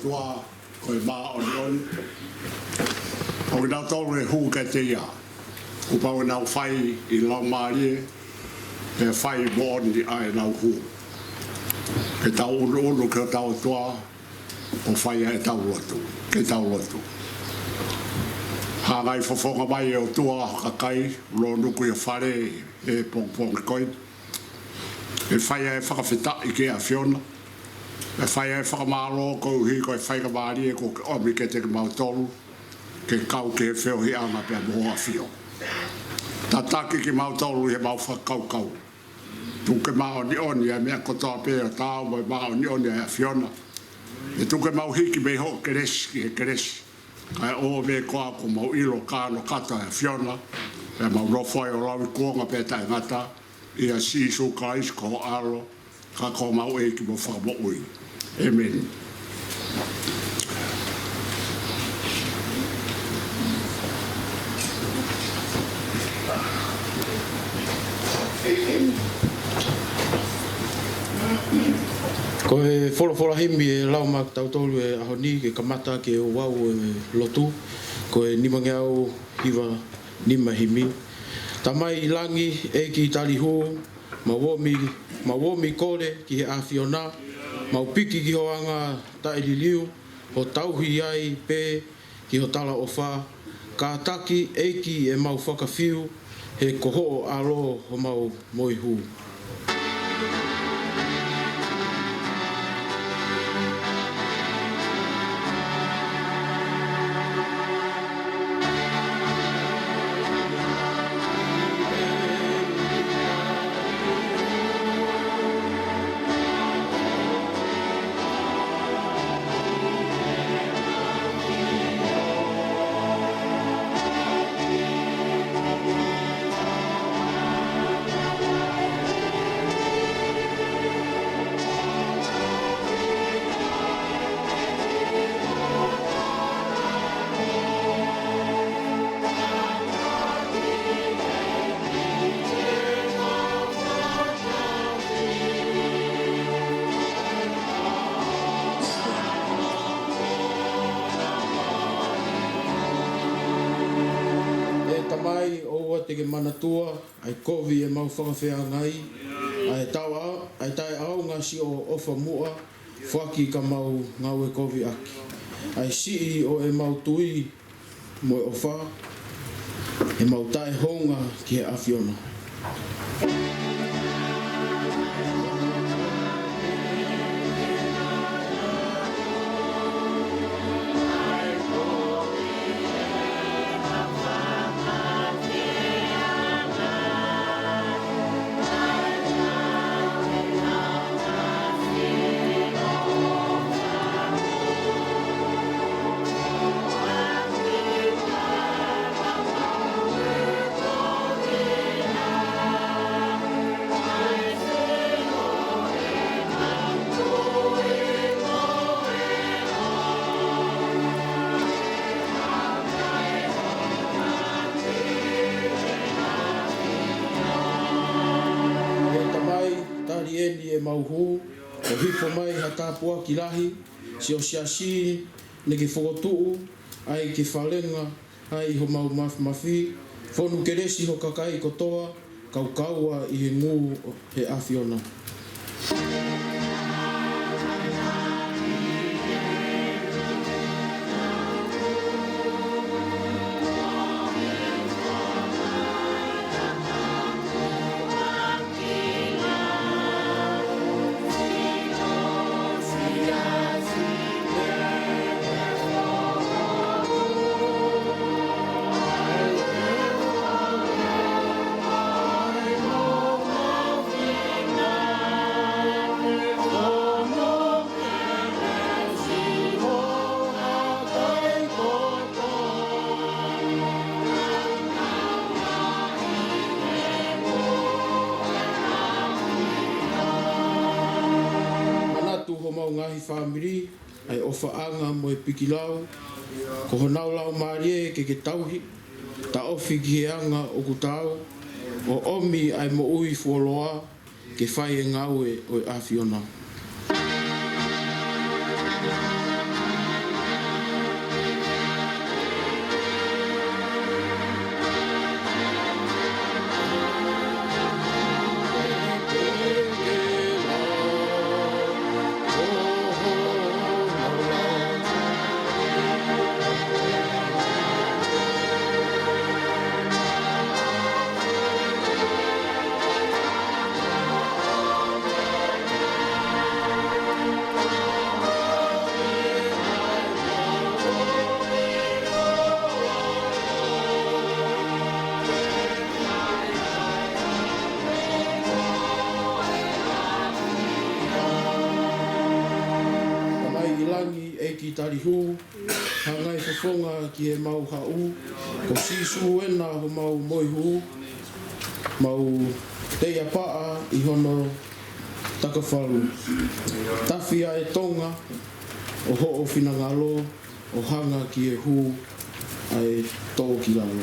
tua ko ma on o na tolu e hu ka te ia o pa na fai I la mari e fai bon di ai na hu ke tau ulu ke tau tua o fai e tau lotu ke tau lotu ha ngai fofonga mai o tua kakai lo nuku e fare e pong koi e fai e whakawhita I ke a Fiona e fai e whakamaro ko hi ko e whai ka maari e ko omi ke te mautolu ke kau ke wheo hi anga pe moa fio ta taki ki mautolu he mau whakau tu ke mao ni oni e mea kotoa pe o tau mo mao ni oni e a Fiona e tu ke mau hiki me ho kereski he kereski ai o me koa ko mau ilo kano kata e Fiona e mau rofoi o lawi kuonga pe ta ngata ia sisu kais ko alo ka ko mau e ki mo fa mo ui amen ko e fora himi e lau mak tau tolu e ahoni ke kamata ke o wau e Lotu ko e nimangeau hiwa nima himi tamai langi e ki talihu mawomi kore ki he Fiona mau piki ki hoanga taeliliu ho tauhi ai pe ki ho tala ofa ka taki e ki e mau whakafiu he koho alo ho mau moihu te manatua ai kovi e mau whakawhea ngai ai tawa ai tai au ngasi o ofa mua whaki ka mau ngau e kovi aki ai sii o e mau tui mo e ofa e mau tai honga ki he a Fiona e mauhu o hifo mai ha Tapuaki lahi si o siasi ne ke whokotuu ai ke whalenga ai ho mau mafi whonu keresi ho kakai kotoa kaukaua I he ngu he a Fiona family ai ofa anga mo e pikilau ko honau lau marie ke tauhi ta ofi ki anga o kutau o omi ai mo ui fuoloa ke whai e ngau e o a Fiona ki tari hu, hangai whafonga ki he mau hau, ko sisu ena ho mau moi hu, mau teia paa I hono takawhalu. Tawhia e tonga, o ho o whinangalo, o hanga ki e hu, ai tō ki lalo.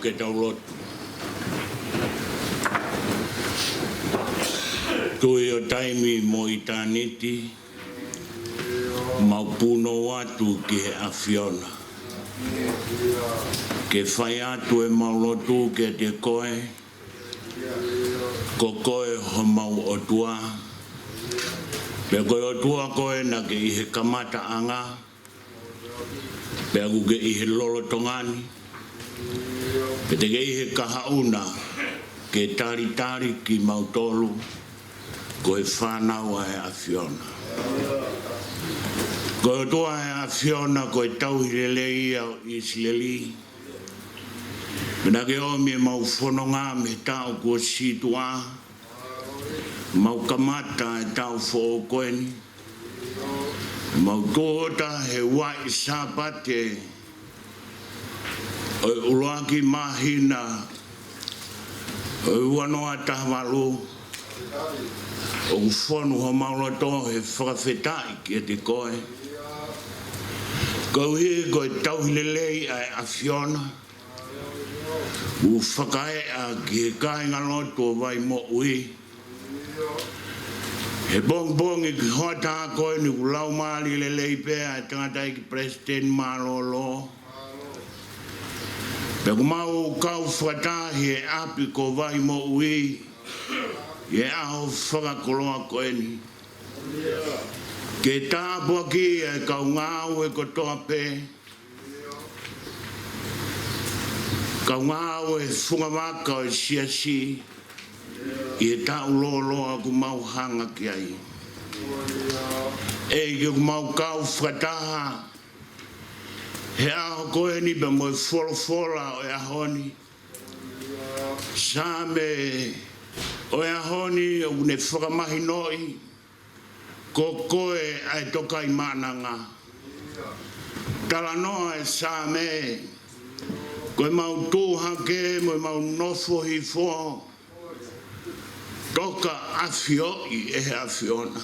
Ke tau Lotu. Tui o taimi mo I tāniti, mau puno atu ki he awhiona. Ke whai atu e mau Lotu ke te koe, ko koe ho mau o tua. Pe koe o tua koe na ke I he kamata anga, pe agu ke I he lolo tongani. Pe te gei he kahauna ke tari ki mautolu ko e whanau a e awhiona. Ko e toa e awhiona ko e tauhirelei au Isileli. Mena ke o me mau whanonga me tau kua situa, mau kamata e tau who koeni, mau tōhota he wai sapate o uloaki mahina o wanoa tahwalu o whanu ho maulato he whakawhetai ki te koe. Kau he koe tauhilelei ai awhiona u whakaea ki he Kainga Lotu vai Moui. He bong I ki hoata koe ni ku lau maali lelei pēa e tangatai ki Palesiteni Malolo. Peko mau kau whakatahi e api ko vai Moui, e aho whakakoloa koeni. Ke Tapuaki e kau ngāu e ko toa pē, kau ngāu e whungawaka o e siasi, I e tau loloa ku mau hanga ki ai. E ki ku mau kau whakataha, he aho koe ni pe mo wholofola o e ahoni. Sa me o e ahoni o ne whakamahi noi, ko koe ai toka I mananga. Tala noa e sa me, koe mau tūhake mo mau nofo hi fo, toka awhioi e he awhiona.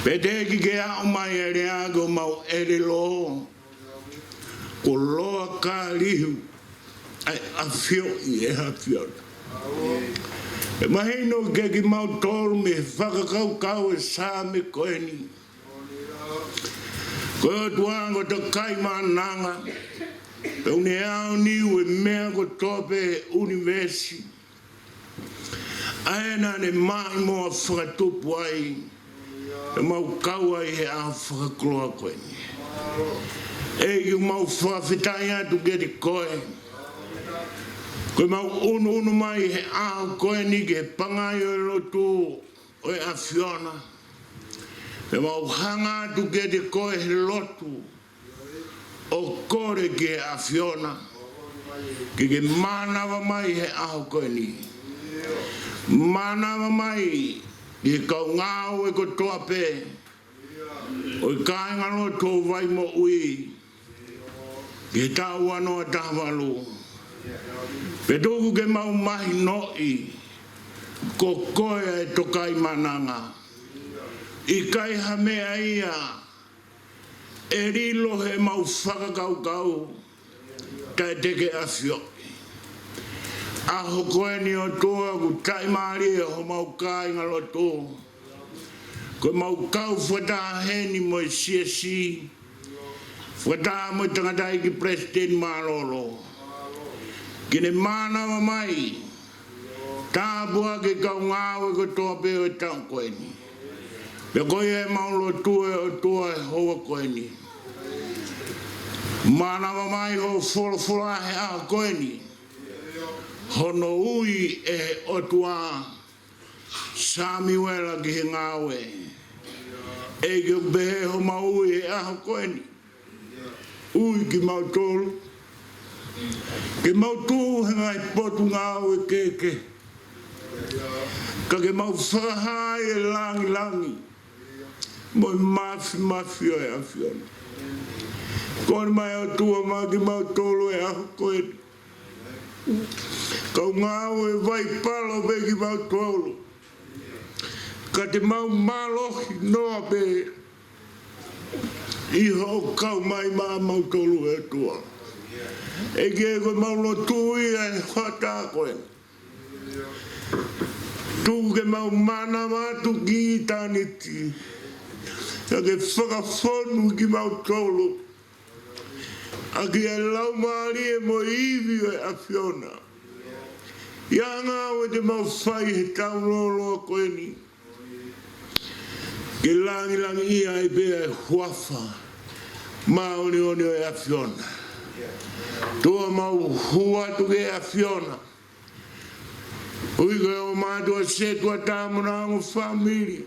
Pete ki ke au mai e rea ko mau ere lo, ko loa ka lihu, ai awhioi e awhiona. E mahino ke ki mau tolu me whakakau e sa me koeni. Koe o tuango to kai mananga, pe une au niu e mea ko tope universi. Aena ne mai mo a whakatupu ai, e mau kaua I he a whakakloa koeni. E ki mau whawhitai atu ke te koe. Koe mau unu mai he a koeni ke pangai o Lotu o e awhiona. E mau hanga atu ke te koe he Lotu o kore ke awhiona. Ke manawa mai he a koeni. Manawa mai I kau ngāu e ko toa pē, o I Kainga Lotu vai Moui, ke tau anoa tahwalu. Pe tōku ke mau mahi noi, ko koe e tokai mananga. I kai hamea ia, e rilo he mau whakakaukau, tai teke afio. Aho koe ni o toa ku tai maari e ho mau Kainga Lotu. Ko mau kau whata heni mo i siasi. Whata mo tangata ki Palesiteni Malolo. Kine mana mai. Tapuaki kau ngawe ko toa peo e tau koe ni. Pe koe e mau Lotu e o toa e hoa koe ni. Mana mai ho fola he a koe ni. Hono ui e otua Samuela ki he ngawe. E ki behe ho maui e aho koe ni. Ui ki mau tolu. Ke mau tū he ngai potu ngawe keke. Ka ke mau whahai e langi. Moi mafi o e awhiona. Koe mai o tua ma ki mau tolu e aho koe ni. Kau ngawe vai palo pe ki mau tolu. Ka te mau malohi noa pe. Iho kau mai mau tolu e tua. E ke koe mau Lotu i e hata koe. Tu ke mau mana matu ki taniti. Ka ke whakawhonu ki mau tolu. A ki e lau maari e mo iwi e a whiona. Ia ngā te mau whai he tau lolo a koe ni. Ke langi ia e bea e huafa. Maoni o e a whiona. Tua mau huatu ke a whiona. Ui koe o mātua se tua tāmuna ango whamiri.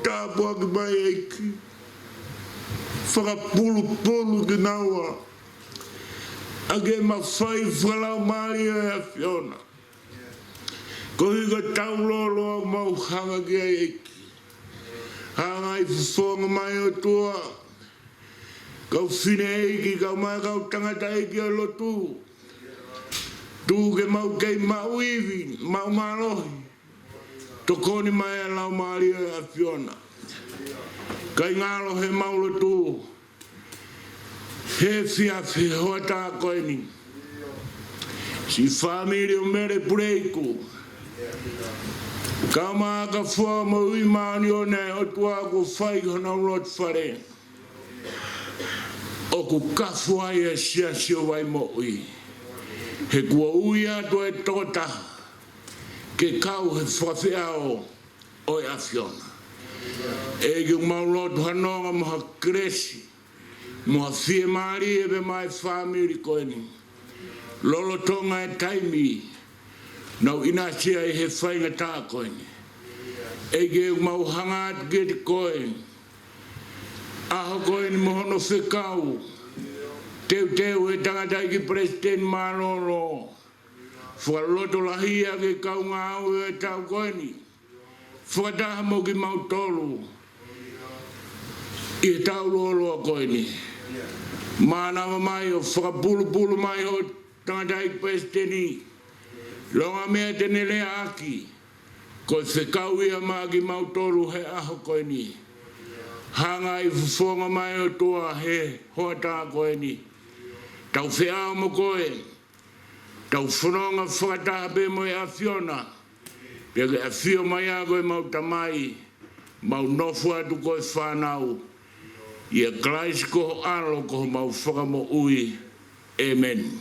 Tapuaki mai eiki. Whakapulu ki naua. Ake ma whai whalau maari e a whiona. Ko hika tau lolo mau hanga ki a eiki. Hanga i whonga mai o tua. Kau whine eiki, kau mai kau tangata eiki o Lotu. Tu ke mau kei mau iwi, mau malohi. Tokoni mai a lau maari e a whiona. Kai ngalo he mau Lotu. He whiawhi hoa tā koe ni. Si whamiri o mere pureiku. Ka maa ka whua Moui maani o nei o tua ko whai hona urot whare. O ku kawhua i e siasio wai Moui. He kua ui ato e tota. Ke kau he whawhiao o e awhiona. E ki mau lotu hanonga maha kresi. Moa fie maari e be mai whamiri koe ni. Lolo tonga e taimi. Nau ina sia e he whainga tā koe ni. E ke mau hanga atu ke te koe. Aho koe ni mohono whekau. Teu e tangata ki Palesiteni Malolo. Whakaloto lahia ke kau ngā au e tau koe ni. Whakataha mo ki mau tolu. I tau lolo a koe ni. Mana mai o whakapulu mai o tangata ki Palesiteni. Longa mea tene le aki. Koe whekau ia maa ki mau tolu he aho koe ni. Hanga i whonga mai o toa he hoa tā koe ni. Tau whiao mo koe. Tau whanonga whakataha pe mo e a whiona. Pia ke a whio mai a koe mau tamai. Mau nofu atu koe whanau. Ia klaisi koho alo koho mau whakamo ui. Amen.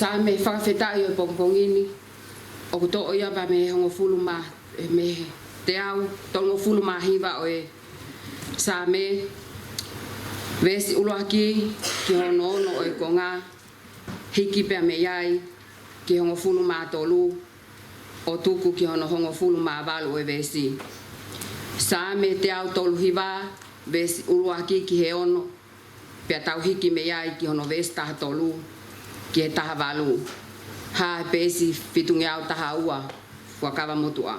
Sa me whakawhetai o pongpongini, o kuto o ia ba me hongo fuluma, me te au, tongo fuluma hiva o e sa me, vesi uloaki ki hono ono o e konga, hiki pia me iai, ki hongo fuluma tolu, o tuku ki hono hongo fuluma valu e vesi. Sa me te au tolu hiva, vesi uloaki ki he ono, pia tau hiki me iai ki hono vesi taha tolu, ki he taha valu. Ha pesi fitungi au taha ua, wakawa mutua.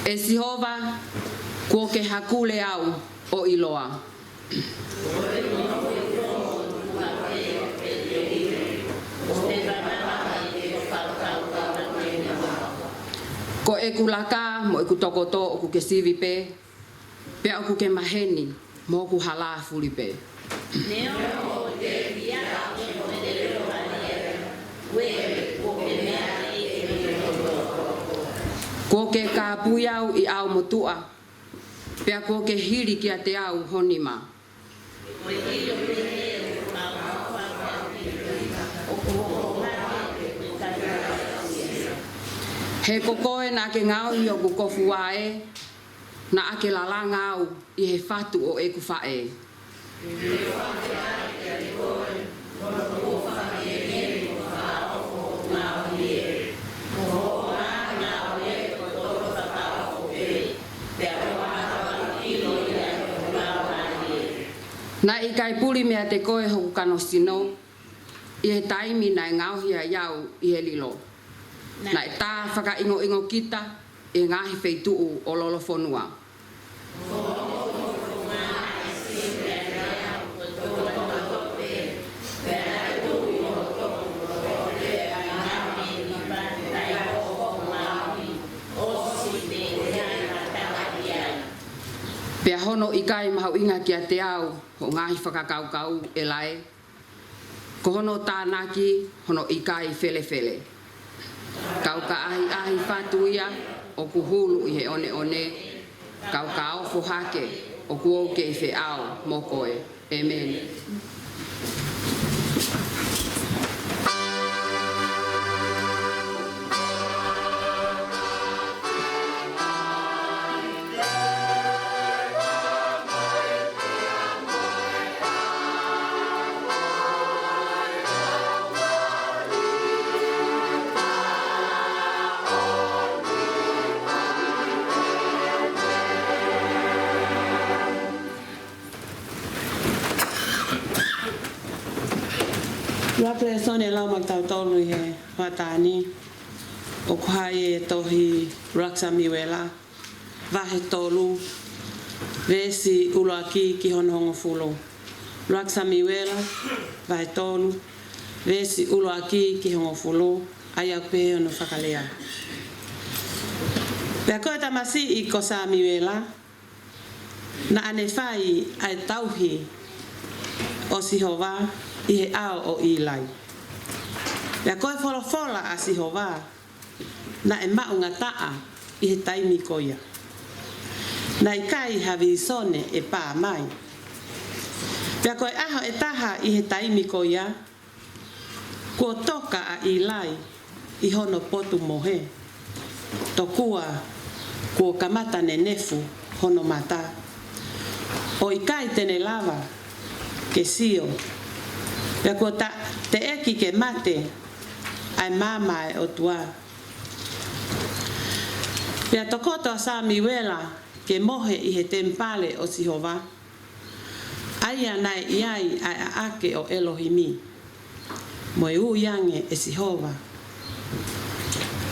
E Sihova, kua ke hakule au o iloa. Ko e kulaka mo e kutokoto o ku ke sivi pe, pe o ku ke maheni mo ku hala fuli pe. Ko ke ka puyau I au motua, pe ko ke hiri ki a te au honima. He kokoe na ke ngau I o ku kofu wae, na ake lala ngau I he fatu o e ku fae. Na I kai puli mea te koe hoku kano sino, I he taimi na ngau hia iau I he lilo. Na I tā whaka ingo kita, I ngahi wheituu o lolo whonua. Pea hono I kai mahau inga ki a te au, ho ngahi whakakaukau e lai. Ko hono tānaki, hono I kai whele. Kau ka ahi whatuia, o ku hulu I he one. Kau ka ofo hake, o ku au ke I whe au, mokoe. Amen. Rapre sone lau maktau tolu he watani o kuhai tohi raksa miwela vahe tolu vesi uloaki ki honongo fulo raksa miwela vahe tolu vesi uloaki ki hongo fulo aya pe ono fakalea pe ko tamasi I kosa miwela na ane fai ai tauhi o Sihova I he ao o ilai. Pea koe wholofola a Sihova na e maunga taa I he taimi koia. Na I kai hawi sone e pā mai. Pea koe aho e taha I he taimi koia, kua toka a ilai I hono potu mohe. Tokua kua kamata ne nefu hono mata. O I kai tene lava ke sio. Pea kua te eki ke mate ai mama e o tua. Pea tokoto a sa miwela ke mohe I he tempale o Sihova. Aia nai iai ai ake o Elohimi. Mo e uiange e Sihova.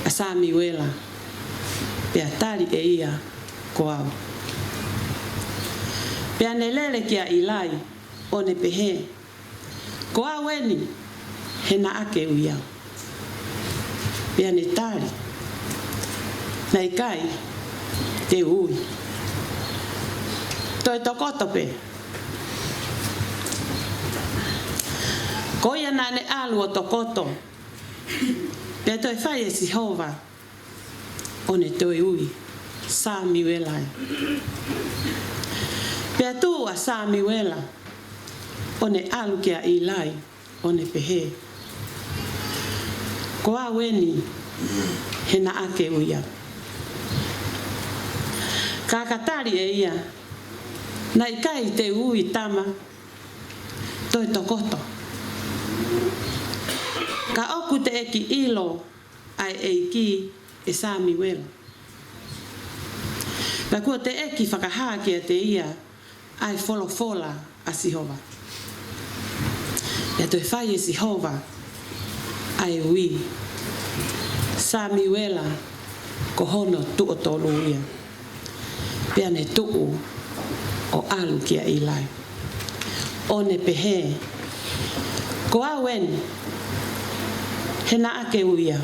A sa miwela. Pea tari e ia ko au. Pea nelele kia ilai o ne pehe. Ko aweni he na ake uiau. Pea ne tari. Na I kai te ui. Toi tokoto pe. Ko ia na ne alu o tokoto. Pea toi whai e Sihova. O ne toi ui. Sa miwela. Pea tu a sa miwela. O ne alu kia ilai, o ne pehe. Ko a weni he na ake uia. Ka katari e ia, na ikai te ui tama, toi tokoto. Ka oku te eki ilo ai eiki e Sami wela. Na kua te eki whakahākia te ia ai wholofola a Sihova. Ia toi whai e Sihova ai ui. Sami wela ko hono tuo tolu ia. Pea ne tuu o alu kia ilai. O ne pehe. Ko awen he na ake uia.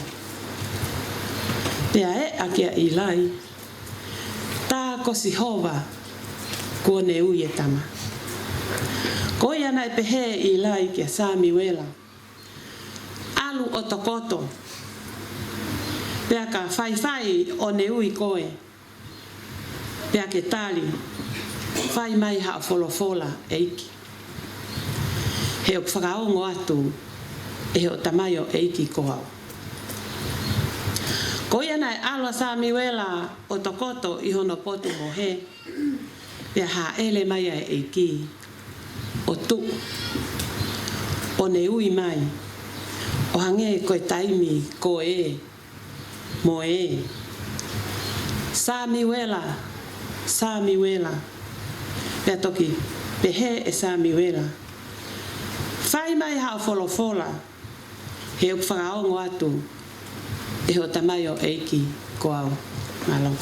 Pea e akia ilai. Tā ko Sihova ko ne uie tama. Ko ia na e pehe ilai kia Sami wela. Alu o tokoto. Pea ka whai o ne ui koe. Pea ke tali. Whai mai ha wholofola eiki. He o whakaongo atu e o tamayo eiki kohau. Ko ia na e alua Sami wela o tokoto I hono potu mo he. Pea ha ele mai e eiki. O tu. O ne ui mai. O hange koe taimi ko e. Mo e. Sami wela. Sami wela. Pea toki. Pehe e Sami wela. Whai mai hao wholofola. He o whakaongo atu. E ho tamayo eiki ko au. Malolo.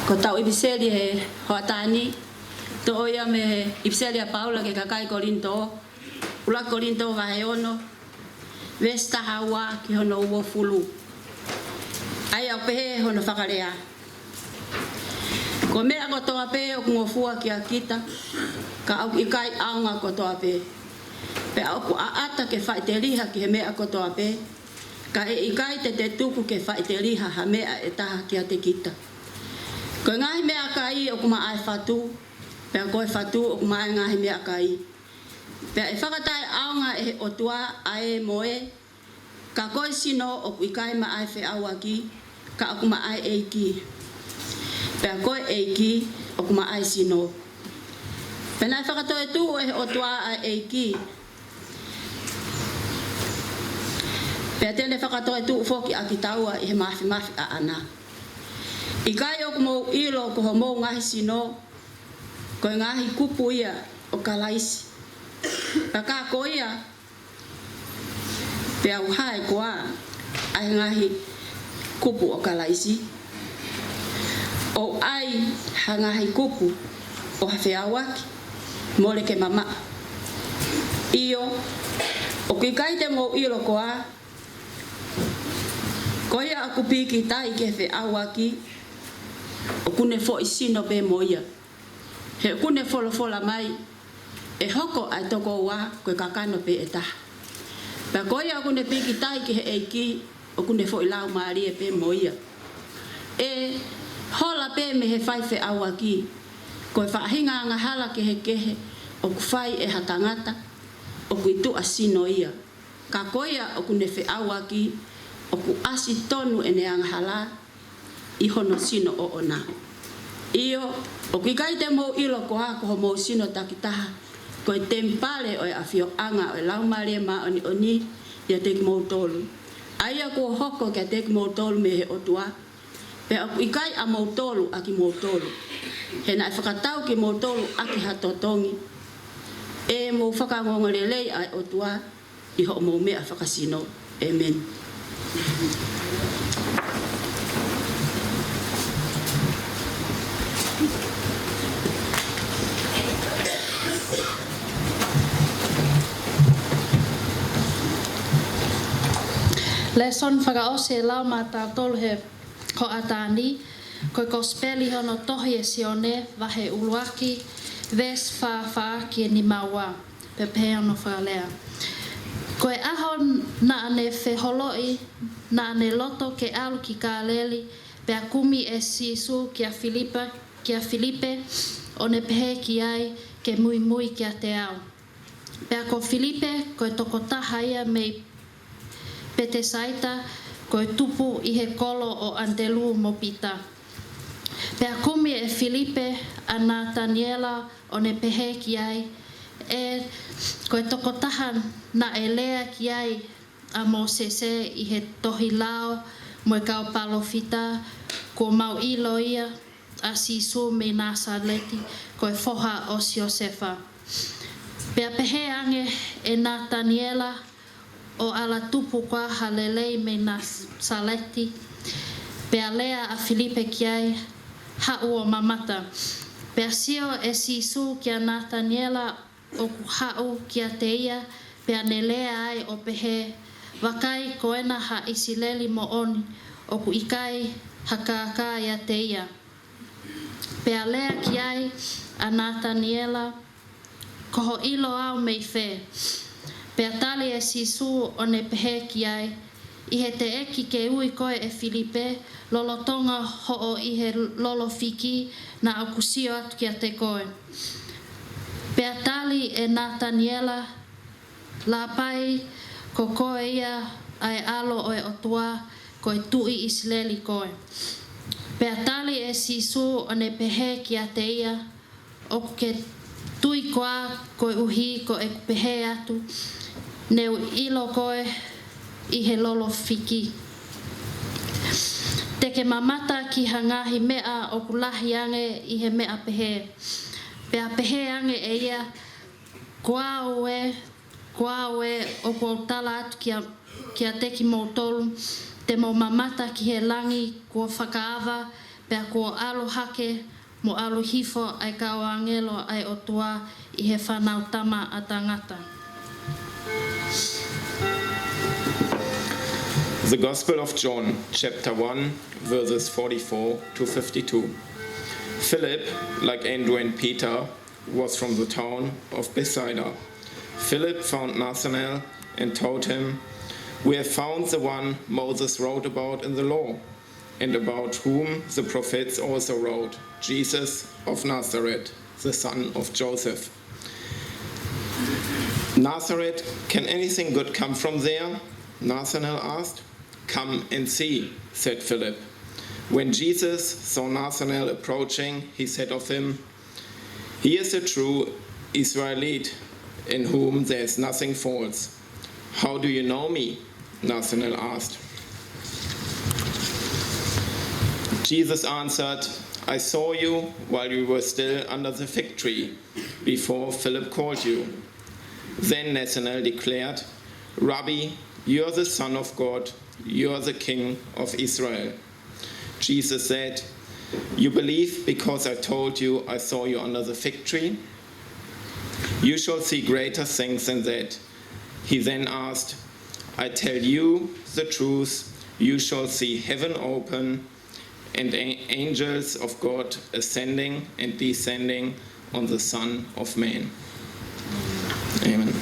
Ko tau ibiseli he hoatani. To oia me ibiseli a Paula ke kakai kolinto. Ula kolinto vahe ono. Vesta hawa ki hono uo fulu. Ai au pehe hono whakarea. Ko mea kotoa pe o kungofua ki a kita. Ka au ikai aunga kotoa pe. Pe au ku aata ke whai te liha ki he mea kotoa pe. Ka e ikai te tuku ke whai te liha ha mea e taha ki a te kita. Ko ngahi mea kai o kuma ai whatu. Pe koe whatu o kuma ai ngahi mea kai. Pe e whakatai aunga e o tua ae moe. Ka koe sino o ku ikai ma ai whi aua ki. Ka o kuma ai eiki. Pe koe eiki o kuma ai sino. Pe nai whakatoi tu e o tua ai eiki. Pe tele whakatoi tu foki a ki taua i he mafi a ana. I kai o kumou ilo ko ho mou ngahi sino. Ko ngahi kupu ia o kalaisi. Pa ka ko ia. Pe au hae koa. Ai ngahi kupu o kalaisi. O ai ha ngahi kupu o hawhiawaki. Mole ke mama. Iyo. O ki kai te mou ilo koa. Ko ia aku piki tai ke hawhiawaki. O kune fo isino be moia. He kune fola mai. E hoko ai toko wa koe kakano pe etaha. Pa koia kune piki tai ki he eiki. O kune fo ilau maari e pe moia. E hola pe me he whai awaki. Koe whaahinga anga hala ke he kehe. O ku whai e hatangata. O ku itu asino ia. Ka koia o kune awaki. O ku asi tonu ene anga hala. Ihono sino o ona. Iyo, o kikai te mou ilo ko ha ko mou sino takitaha. Ko tempale o afio anga o laumare ma oni ya tek mou tolu. Aya ko hoko ke tek mou tolu me he otua. Pe o ikai a mou tolu aki mou tolu. He na whakatau ki mou tolu aki hatotongi. E mou whakangongolelei ai otua. Iho mou mea whakasino. Amen. Lesson whakaose e lau mata tolu he ko atani. Koe kospeli hono tohi e sione vahe uluaki. Ves whaaki e ni maua. Pepe ono whakalea. Koe ahon na ane wheholoi. Na ane loto ke alu ki kāleli. Pea kumi e sisu kia Filipe. One pehe ki ai ke mui kia te au. Pea ko Filipe koe toko taha ia mei pete saita koe tupu i he kolo o Antelu mo pita. Pea kumi e Filipe a Nataniela o ne pehe ki ai e koe toko taha na e lea ki ai a mo sese i he tohi lao mo e kau palofita ko mau ilo ia a sisu me Nasaleti koe foha o Siosefa. Pea pehe ange e Nataniela o ala tupu kwa halelei me Nasaleti. Pea lea a Filipe kiai hau o mamata. Pea sio e sisu kia Nataniela o ku hau kia teia. Pea ne lea ai o pehe wakai koena ha isileli mo oni o ku ikai hakaka ia teia. Pea lea kiai a Nataniela koho ilo au mei fe. Pea tali e sisu o ne pehe ki ai. I he te eki ke ui koe e Filipe, lolotonga ho o i he lolo fiki na au kusio atu kia te koe. Pea tali e Nataniela, la pai ko koe ia ai alo o e otua koe tui Isleli koe. Pea tali e sisu o ne pehe ki a te ia, o ke tui koa koe uhi ko e pehe atu, neu ilo koe i he lolo fiki. Teke mamata ki hangahi mea o kulahi ange i he mea pehe. Pea pehe ange e ia koaue o ko tala atu kia teki mo tolu te mo mamata ki he langi kua whakaawa Pea ko alo hake mo alo hifo ai ka o angelo ai o tua I he whanau tama a tangata. The Gospel of John, chapter 1, verses 44 to 52. Philip, like Andrew and Peter, was from the town of Bethsaida. Philip found Nathanael and told him, "We have found the one Moses wrote about in the law, and about whom the prophets also wrote, Jesus of Nazareth, the son of Joseph." "Nazareth, can anything good come from there?" Nathanael asked. "Come and see," said Philip. When Jesus saw Nathanael approaching, he said of him, "He is a true Israelite, in whom there is nothing false." "How do you know me?" Nathanael asked. Jesus answered, "I saw you while you were still under the fig tree, before Philip called you." Then Nathanael declared, "Rabbi, you are the Son of God, you are the King of Israel." Jesus said, "You believe because I told you I saw you under the fig tree? You shall see greater things than that." He then asked, "I tell you the truth, you shall see heaven open and angels of God ascending and descending on the Son of Man." Amen.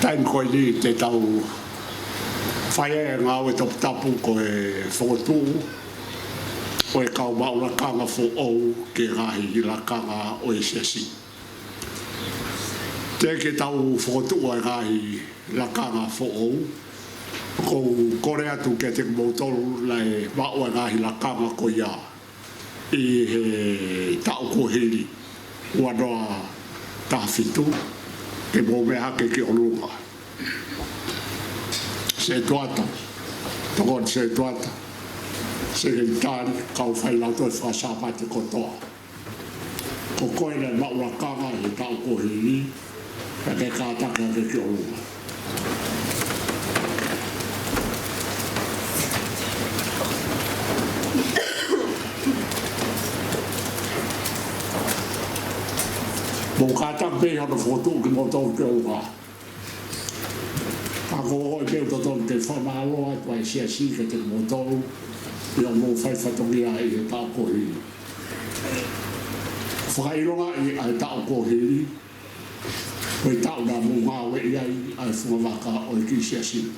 Time koe ni te tau whaia ngā o top tapu koe whotu o kau maura kanga fo au ke rahi I la kanga o sesi. Te ke tau whotu o rahi la kanga fo au ko kore atu ke te motolu lai maua rahi la kanga ko ia I he tau ko hiri wanoa tafitu ke mo me hake ki olunga. Se tuata, tokon se tuata, se gintani kau whai lauto e whasapate kotoa. Ko koe ne maura kanga he tau ko hiri, e ke kātaka ke ki olunga. Mo kātaka pe hana whotu ki mo tau ke olunga. Ako o te toton te whamaloa tua sia si ke te motou I o mo whai whatongi ai e tau kohiri. Whakaironga I ai tau kohiri koe tau na mo ngāwe I ai ai whumawaka o I ki sia si.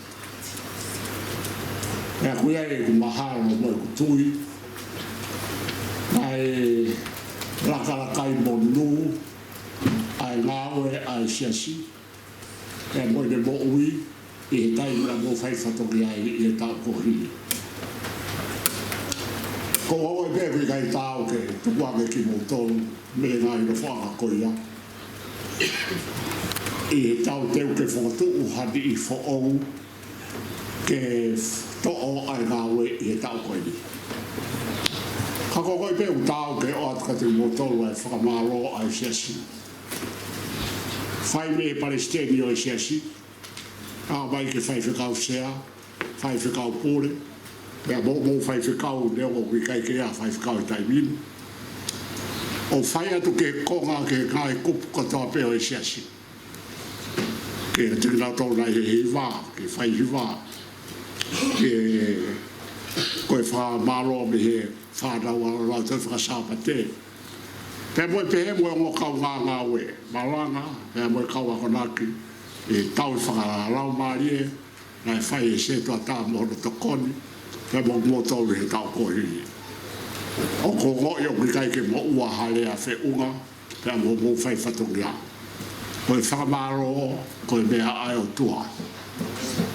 Ea koe ai e ku mahara o mo ku tui ai rakarakai mo nu ai ngāwe ai sia si ea mo ne mo ui I tai mura mo whai whatongi ai I e tau kohiri. Ko hoi pe kui kai tau ke tukuange ki mo tolu me ngai no whanga koia. I he tau teu ke whakatu uhani I whaou ke to'o ai ngāwe I he tau koini. Ka ko hoi pe u tau ke o atu ka te mo tolu ai whakamaro ai siasi. Whai me Palesiteni o siasi. Mai ke whai whikau sea, whai whikau pōre, mea mō whai whikau neo o kui kai ke a whai whikau I taimini. O whai atu ke konga ke kai kupu katoa peo e siasi. Ke tina tau nei he hiwa, ke whai hiwa, ke koe wha maro me he whanau a rau tau whakasapa te. Pea moe pe he moe ngō kau ngā we, maranga, pea moe kau a konaki, e tau whakararau marie, nai whai e se toa tā mohono tokoni, pia mo tau he tau kohiri. O ko ngoi o kai ke mo ua hale a whe unga, pia mo whai whatongia. Koe whakamaro, koe mea ai o tua.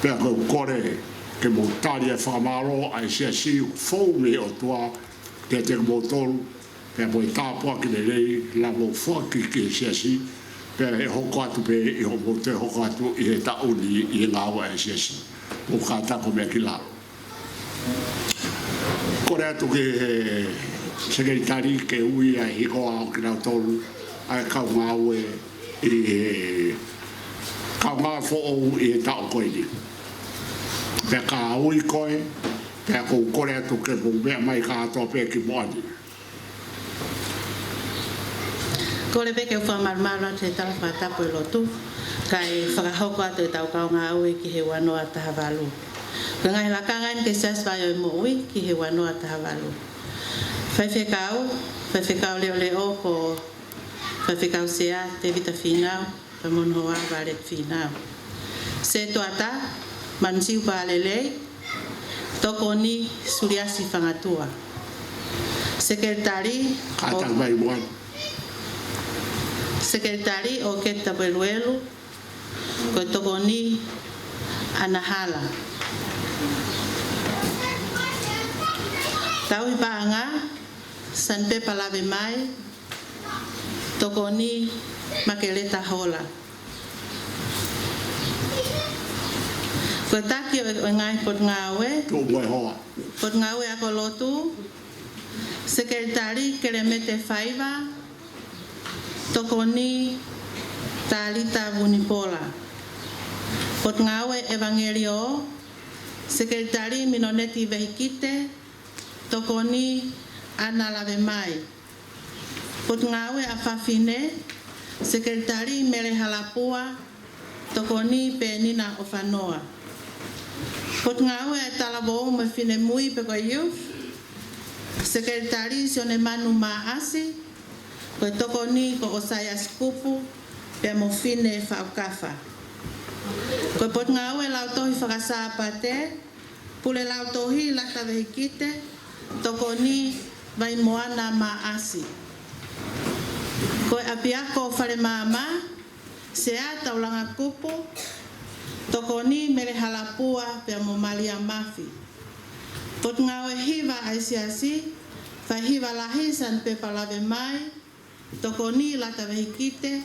Pia koe kore, ke mo tari e whakamaro, ai sia si fau me o tua, ke te mo tolu, pia mo I Tapuaki le rei, la mo whaki ke sia si, pia e hoko atu pe I hoko te hoko atu I he tauni I ngāwa e siasi. o ka tako me ki lao. Kore atu ke sekretari ke ui a hiko au ki nau tolu ai kau ngau e kau ngau fo o e tau koe ni. Pea ka ui koe, pea kou kore atu ke pou mea mai ka atoa pea ki moani. Kore peke u whamarmara te Taufa tapu e Lotu, ka e whakahoko atu e tau kau ngā ui ki he wanoa taha walu. Ka ngai lakangan ke saswai o Moui ki he wanoa taha walu. Whaiwhekau leo leo ko whaiwhekau sea te vita whinau, pa monhoa waret whinau. Se toata, mansiu pa alelei, toko ni suriasi whangatua. Sekretari Kātang mai moani. Sekretari o ke Tapuelu ko toko ni anahala. Tau i paanga sanpe palave mai toko ni makeleta hola. Ko taki o ngai pot ngawe. Tō moe hoa. Pot ngawe ako Lotu. Sekretari keremete faiva. Toko ni Talita Vunipola. Pot ngawe Evangelio. Sekretari minoneti vehikite. Toko ni Ana lave mai. Pot ngawe afafine. Sekretari mere halapua. Toko ni penina ofanoa. Pot ngawe talabo me fine mui pe ko youth. Sekretari sione manu maasi. Ko toko ni ko osaya skupu pe mo fine faukafa. Ko pot ngawe lautohi whakasapate. Pule lautohi lata vehikite. Toko ni vai moana maasi. Ko apiako whare mama. Sea taulanga kupu. Toko ni mere halapua pe mo malia mafi. Pot ngawe hiva aisiasi. Fa hiva lahi san pe palave mai. Toko ni lata vehikite.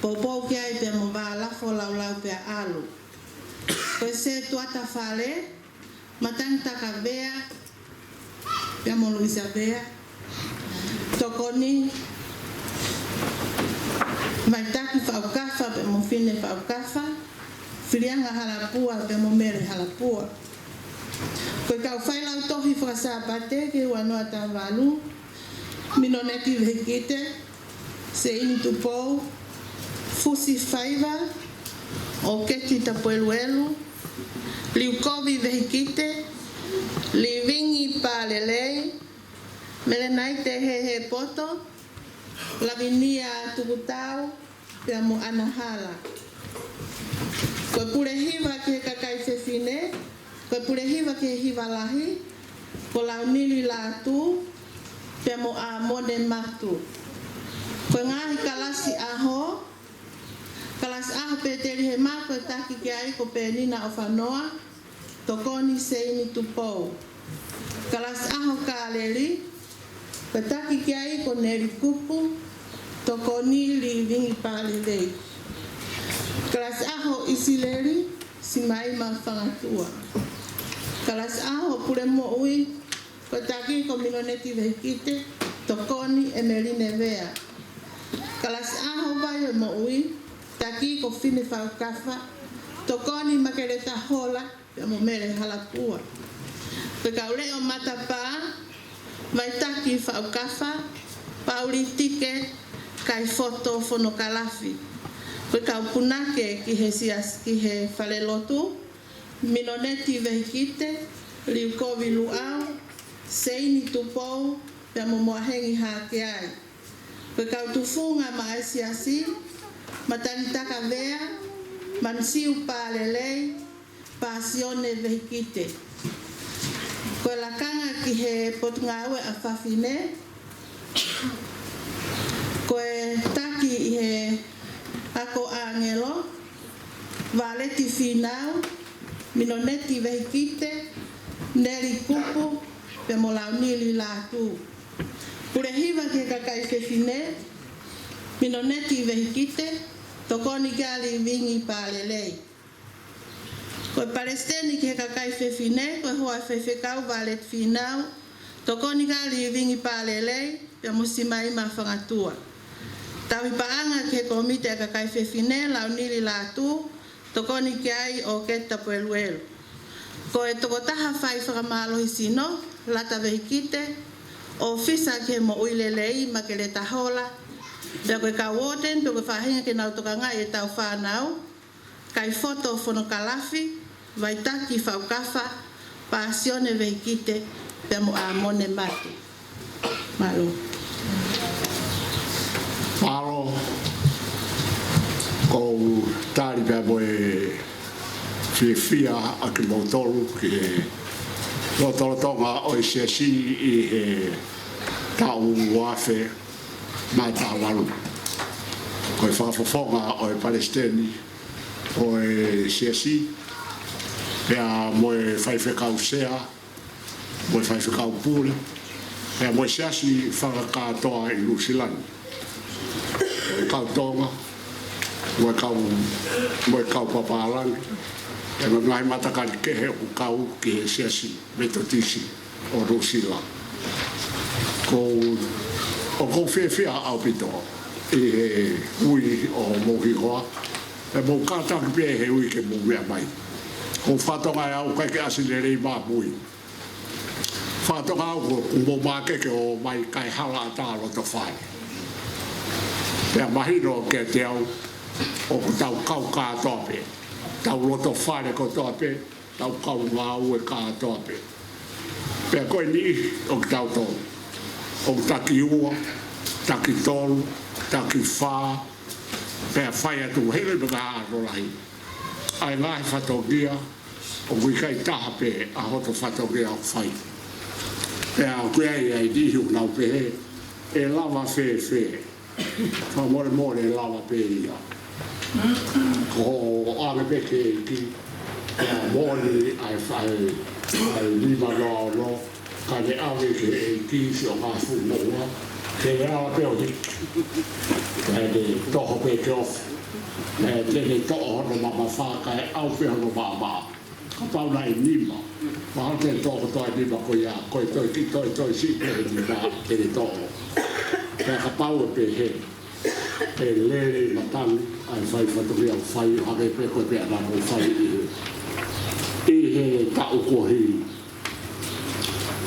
Popou kiai pe mo lafo laulau pe alu. Ko se tuata fale. Matang taka bea. Pe mo Luisa bea. Toko ni vai taki faukafa pe mo fine faukafa. Filianga halapua pe mo mere halapua. Ko kau fai lau tohi whakasapate ki wanoa tawalu. Minoneti vehikite. Se ini tupou. Fusi faiva. O keti Tapuelu. Liukovi vehikite. Livingi palelei. Melenai te he poto. Lavinia Tuku pe mo anahala. Ko pule hiva ki kakai fefine. Ko pule hiva ki hiva lahi. Ko launili latu. Pe mo a mode matu. Ko ngahi kalasi aho. Kalasi aho pe teri he mako taki ki ai ko penina ofanoa. Tokoni seini tupou. Kalasi aho kaleri. Ko taki ki ai ko neri kupu. Tokoni li vingi palelei. Kalasi aho isileri. Simai ma whangatua. Kalasi aho pure Moui. Ko taki ko minoneti vehikite. Tokoni emeline vea. Kalasi aho vai Moui. Taki ko fine faukafa. Tokoni makeleta hola. Pe mo mere halapua. Pe kauleo matapa. Vai taki faukafa. Paulitike. Kai foto fono kalafi. Pe kaupunake ki he fale Lotu. Minoneti vehikite. Liukovi luau. Seini tupou. Pe mo moahengi hake ai. Pe kautufunga maesiasi. Matanitaka vea. Mansiu palelei. Pasione vehikite. Ko lakanga ki he potngawe afafine. Ko taki he ako angelo. Valeti finau. Minoneti vehikite. Neri kupu. Pe mo launili latu. Pure hiva ki kakai fefine. Minoneti vehikite. Tokoni gali vingi palelei. Ko Palesiteni ke kakai fefine ko hoa fefekau valet finau tokoni ka living palele pe musimai mafangatua. Tawi paanga ke komite kakai fefine launili latu tokoni kiai o ke tapueluelu. Ko e tokotaha fai whakamalo hisino lata vehikite o fisa ke mo uilelei ma ke le tahola pe koe ka woten pe koe whahinga ke nau toka ngai e Taufa nau kai foto fono kalafi vaitaki faukafa pasione vehikite pe mo amone mate. Malo. Malo ko tari pe moe fia a ke motoru ke motoru tonga o se si I he tau wafe ma tawaru ko whafonga o Palesiteni o se si pea moe whaiwhekau sea moe whaiwhekau pule pea moe se si whakatoa I Lusilani kau tonga moe kau papalangi e ngai matakani ke he o kau ki he siasi metotisi o Rusila ko whiawhia au pito I he ui o mohi hoa e mo kātaki pia he ui ke mo mea mai ko whatonga au kai ke asinere I mā mui whatonga au ko mo mākeke o mai kai hala ata roto whai pia mahino ke te au o tau kau kātoa pia tau roto whare ko toa pe, tau kau ngā ue kā toa pe. Pea koe ni o ki tau tōru. O ki taki ua, taki tōru, taki whā, pea whai atu hele me ngā arolahi. Ai ngāi whatogia, o kui kai taha pe a hoto whatogia o whai. Pea koe ai nihiu nau pe he, e lava whē. Wha more e lava pe ia. Ko ame peke ki mori ai lima no ka le ame ke ki si o hafu moa ke le awa peo ki le toho peke off le toho no mama whaka e au peo no mama ka pau nai nima ma hante toho toi nima ko ia koe toi si pe nima ke le toho ka pau e pe he e lere matang ai fai whatoria o whai hake pe koe pe ana mo whai I he tau kohi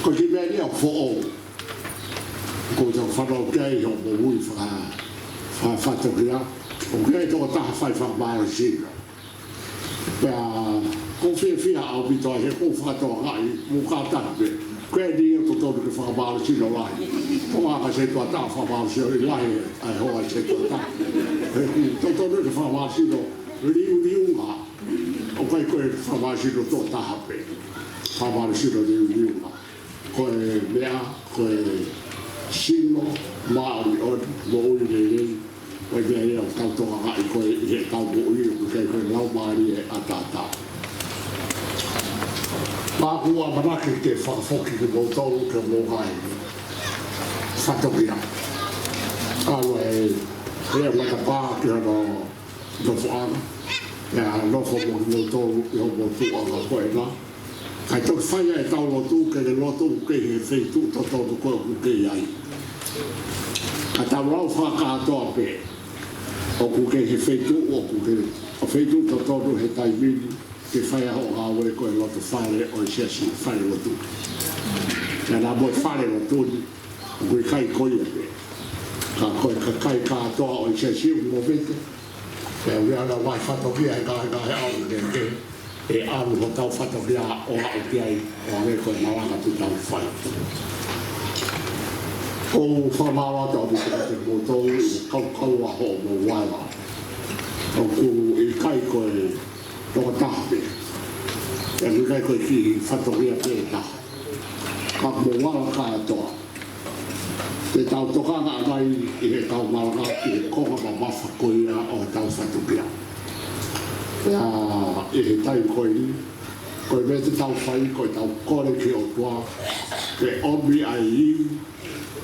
ko ki mea nia who'o ko tau whanau kei ho mo ui whatoria o kei toko taha whai whamara sina pea ko whia au pitoa he ko whatoa ngai mo kātaka pe koe ni e totonu ke whakamara sina lai ko aka se tua taha whamara sina I lai ai hoa se tua taha totonu ke whakamara sina riu ngā o kai koe whamasino tō taha pe whamasino riu ngā koe mea koe sino maari on mo ui rei koe mea ea o tautoa ngai koe I he tau mo ui o kai koe lau maari e atata Pāhua manake ke whakafoki ke mō tōru ke mō hai whatokia awa e mata pā ki hana nofo ana Pea nofo mō tōru I ho mō tū anga koe nā. Kai tōki whaia e tau Lotu ke le Lotu ke he wheitu tō tōru koe ku ke iai. Ka tau rau whakātoa pe o ku ke he wheitu o ku ke o wheitu tō tōru he taimini ke whaia ho ngā ue koe Lotu whare o I siasi whare Lotu. Pea nā mō whare Lotu ni o kui kai koe pe. Ka koe ka kai kātoa o I siasi o mō vete. Pea rea na wai whatokia e kahe au ke e alu ho tau whatokia o au ki ai o ame koe maranga tu tau whai. O whamawa tau mika te mōtou I kau a ho mō waila. O ku I kai koe toka taha pe. E mi kai koe ki whatokia pe taha. Ka mō waila ka atoa. Te tau tokanga mai I he tau maranga I he koha ma mawha koia o tau whatukia. I he tai koi ni, koe me te tau whai, koe tau kore ki o tua, ke omi ai I,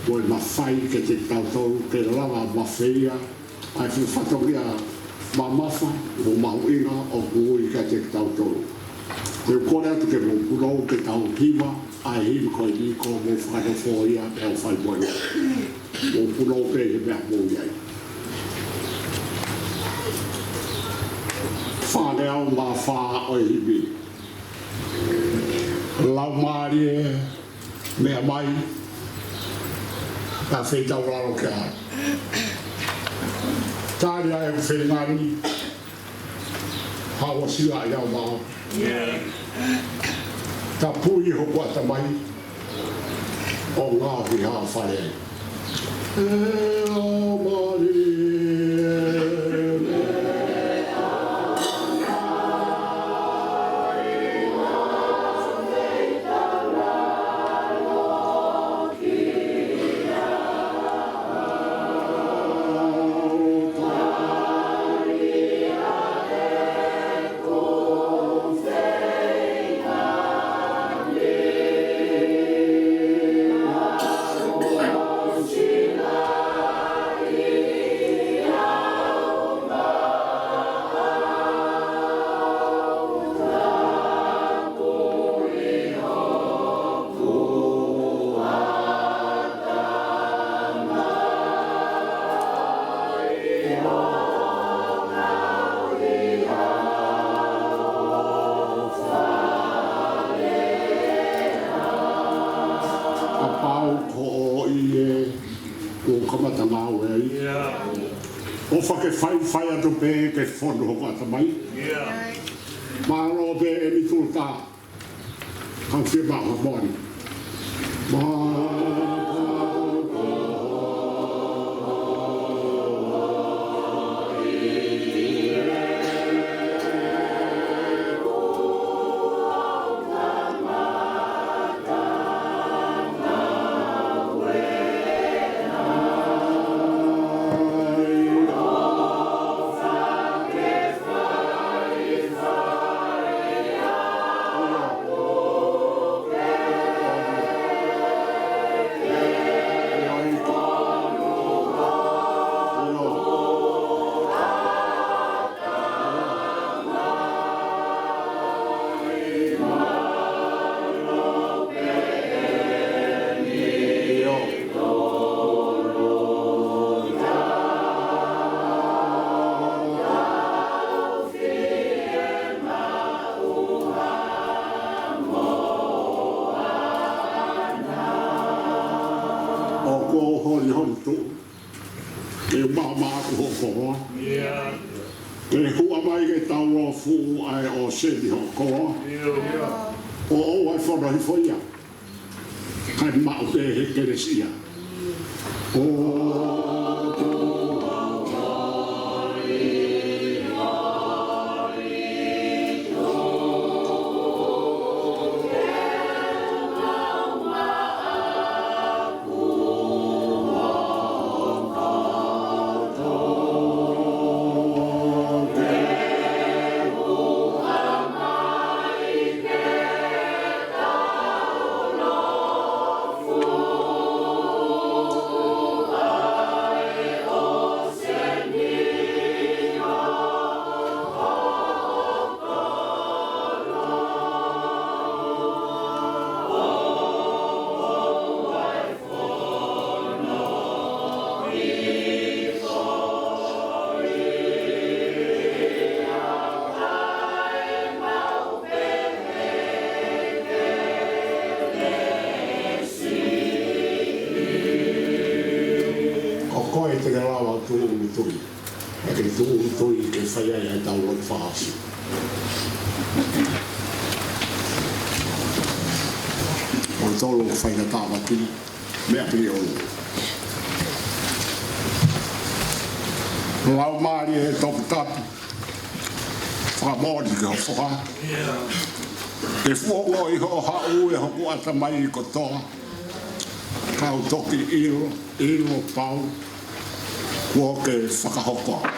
koe ma whai ke te tau tau, ke lava ma whaia, ai whatukia ma mawha, o mau inga o kui ke te tau tau. Te kore atu ke mo puno ke tau pima, ai him ko i ko mo whakata fōia pe au whai moe. Mo puno ke he mea mo iai. Whane au ngā whā o i himi. Lau maari e mea mai, ka whetau raro ke ai. Tāri ai e whenangani, hawa sila i au mao. Tapuaki hoko ata mai, o ngāhi hā whare. E o mari o whake whai atu pē ke whono hoko ata mai. Malolo pē e mi tū tā. Kau whia maha mori. Sedi ho koa. O ai whana hi whaia. Kai mao te he keresia. Tui ke whaia e tau roi whaasi. O tolo whaina tāwaki, mea pili olu. Lau maari e topu tapu, whamori ke ho wha. E fuongo i ho hau e hoku ata mai i kotoa. Kau toki ilo pau, kua ke whakahokoa.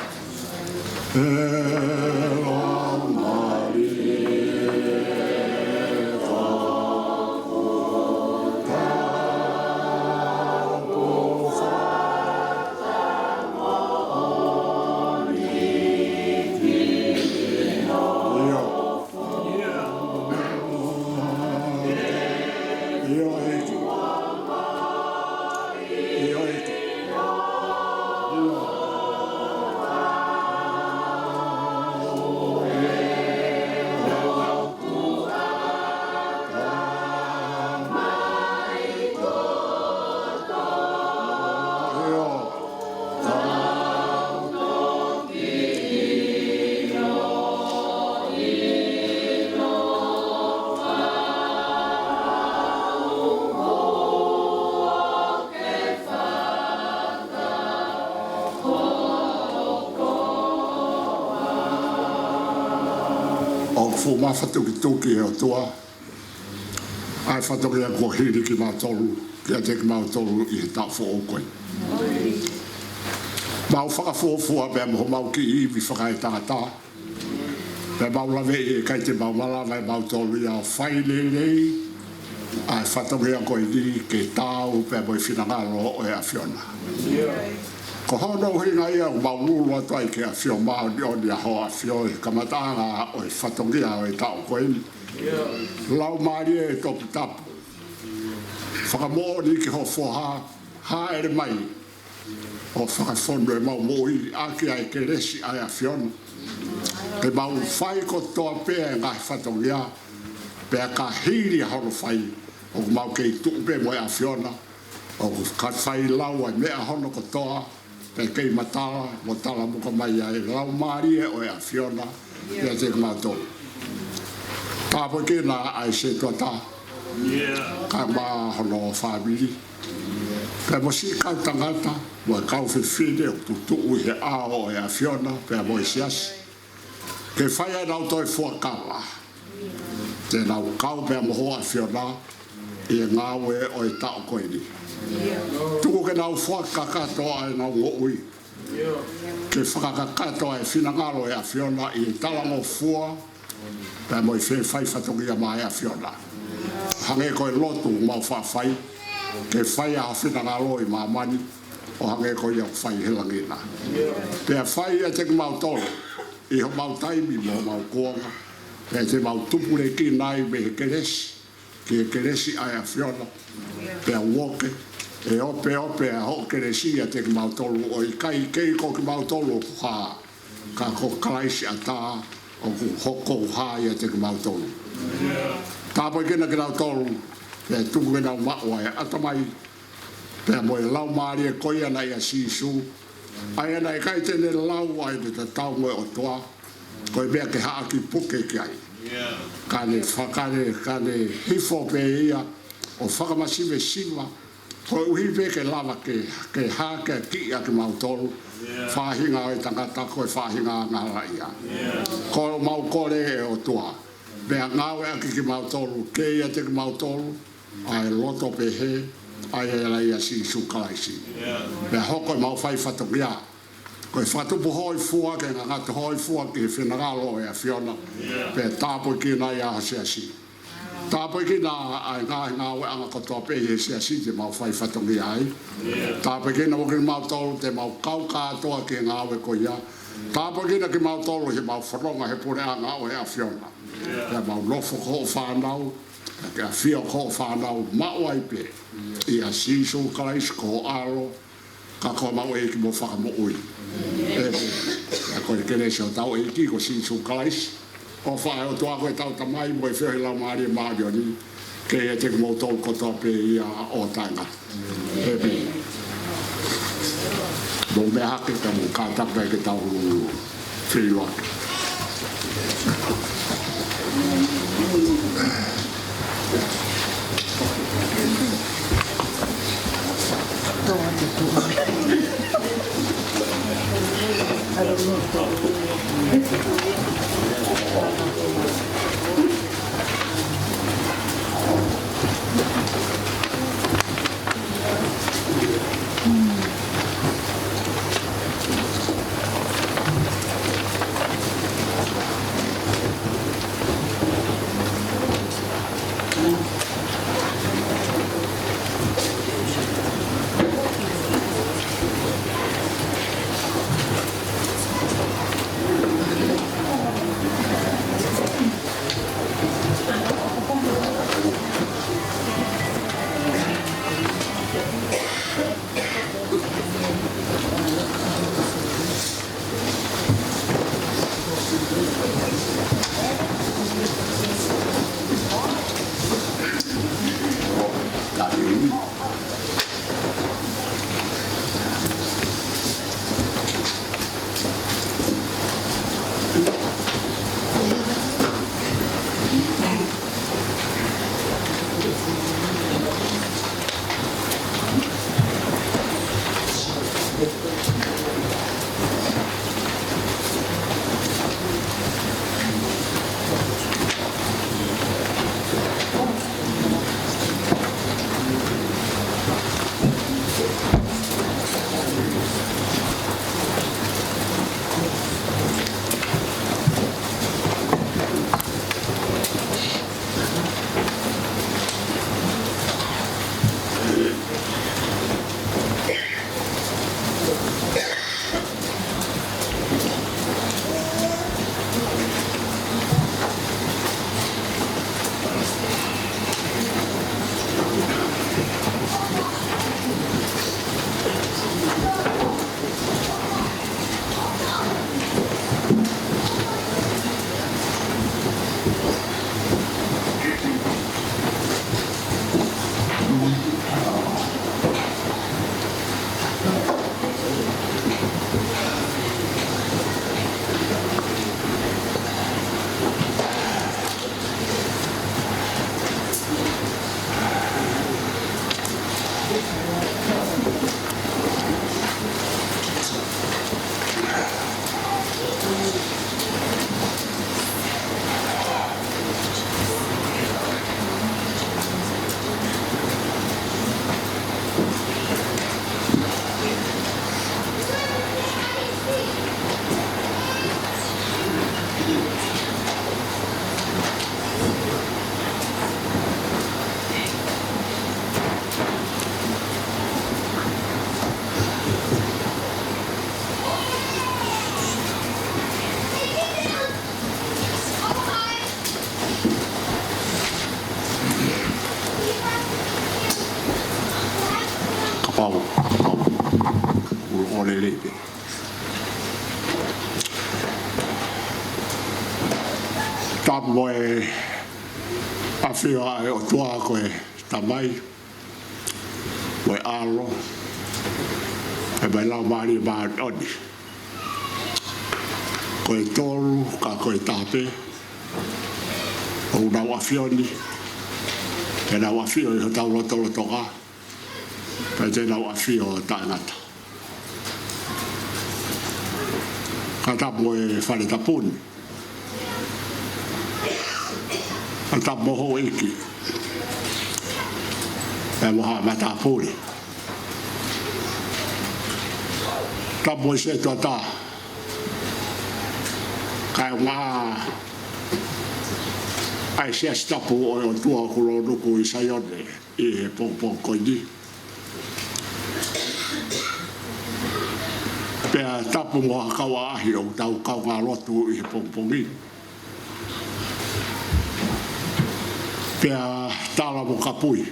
fu ma fatu ki tuki o tua ai fatu ki ko hiri ki ma tolu ki te ki ma tolu I ta fo o koi ma o fa fo fo be mo ma ki I vi fa ta ta be ba la ve kai te ba la vai ba tolu ya fai le ai fatu ki ko hiri ki ta o pe bo fina ngalo o e afiona ko hono hinga ia o maulu atu ai ke afio ma o dia ho afio kamatanga o fatongia o tau ko ini lau mari e top tap whakamo ni ki ho fo ha ere mai o whakafondo e mau Moui aki ai ke resi ai afiona e mau whai ko toa pēa ngai fatongia pēa ka hiri hono whai o mau kei tupe mo e afiona o ka whai lau ai mea hono ko toa pe kei matala mo tala mo ka mai ai lau mari e o e afiona pe te mato ta po ke na ai se to ta ka ma hono family pe mo si ka tangata mo ka o fide o tu he a o e afiona pe mo sias ke fai na to e fo kala te na o ka pe mo ho afiona e ngawe o e ta ko ni Tuku ke nau whakakato ai nau Moui. Ke whakakato ai whinangalo e a whiona I talango fua pe mo I whai whatongia mai a whiona. Hange koe Lotu mau whawhai ke whai a whinangalo I mamani o hange koe au whai helangina. Pea whai a te mau tolo I ho mau taimi mo mau kuonga pe te mau tupure ki nai me he keresi ke keresi ai a whiona pea woke e ope a ho keresi a te mau tolu o I kai kei ko ki mau tolu ha ka ko kalaisi ata o ku hoko ha ia te mau tolu ta po kena ke mau tolu pe tuku ke nau maua e atamai pe mo e lau maari e koia na ia sisu ai ana e kai tene lau ai te tau moe o toa ko e bea ke haa ki puke ki ai kane hifo pe ia o whakamasive siva ko uhi pe ke lava ke hake ki a ke mautolu whahinga o I tangata ko e whahinga ngara ia ko mau kore e o tua bea ngawe a ki mautolu ke ia te mautolu ai loto pe he ai e la ia si sukalaisi bea hoko e mau whai whatokia ko e whatupu hoi fua ke ngata hoi fua ki whenagalo e a whiona pe tāpoi ki na ia hase asi tāpoi ki na ai ngāwe anga kotoa pe he se asi te mau whai whatongi ai tāpoi ki na wakini mau tolu te mau kau kātoa ki ngāwe ko ia tāpoi ki na ki mau tolu he mau whanonga he pune a ngāwe a whiona pe mau lofo ko whanau ke a whio ko whanau mau ai pe I a sisu kalais ko alo ka ko mau e ki mo whakamo ui e ko e kene se o tau e ki ko sisu kalais o whae o toa koe tau tamai mo e whiohi lau maari e maari o ni ke e te mo tau kotoa pe ia o tanga e pe mo me hake ka mo kātaka e ke tau whiloa Moe a whia e o tua koe tamai moe alo e mai lau maari maa oni koe tolu ka koe tape o nau a whioni e nau a whio i ho tau lotolo toka pe te nau a whio taangata ka tapu e whare tapuni ta moho iki e moha mata puri ta mo se to ta kai ma ai se stapu o tua ko lo nuku i sayone e po ko di pe tapu mo ka wa hi o tau ka nga lotu i po ni pea tala mo kapui.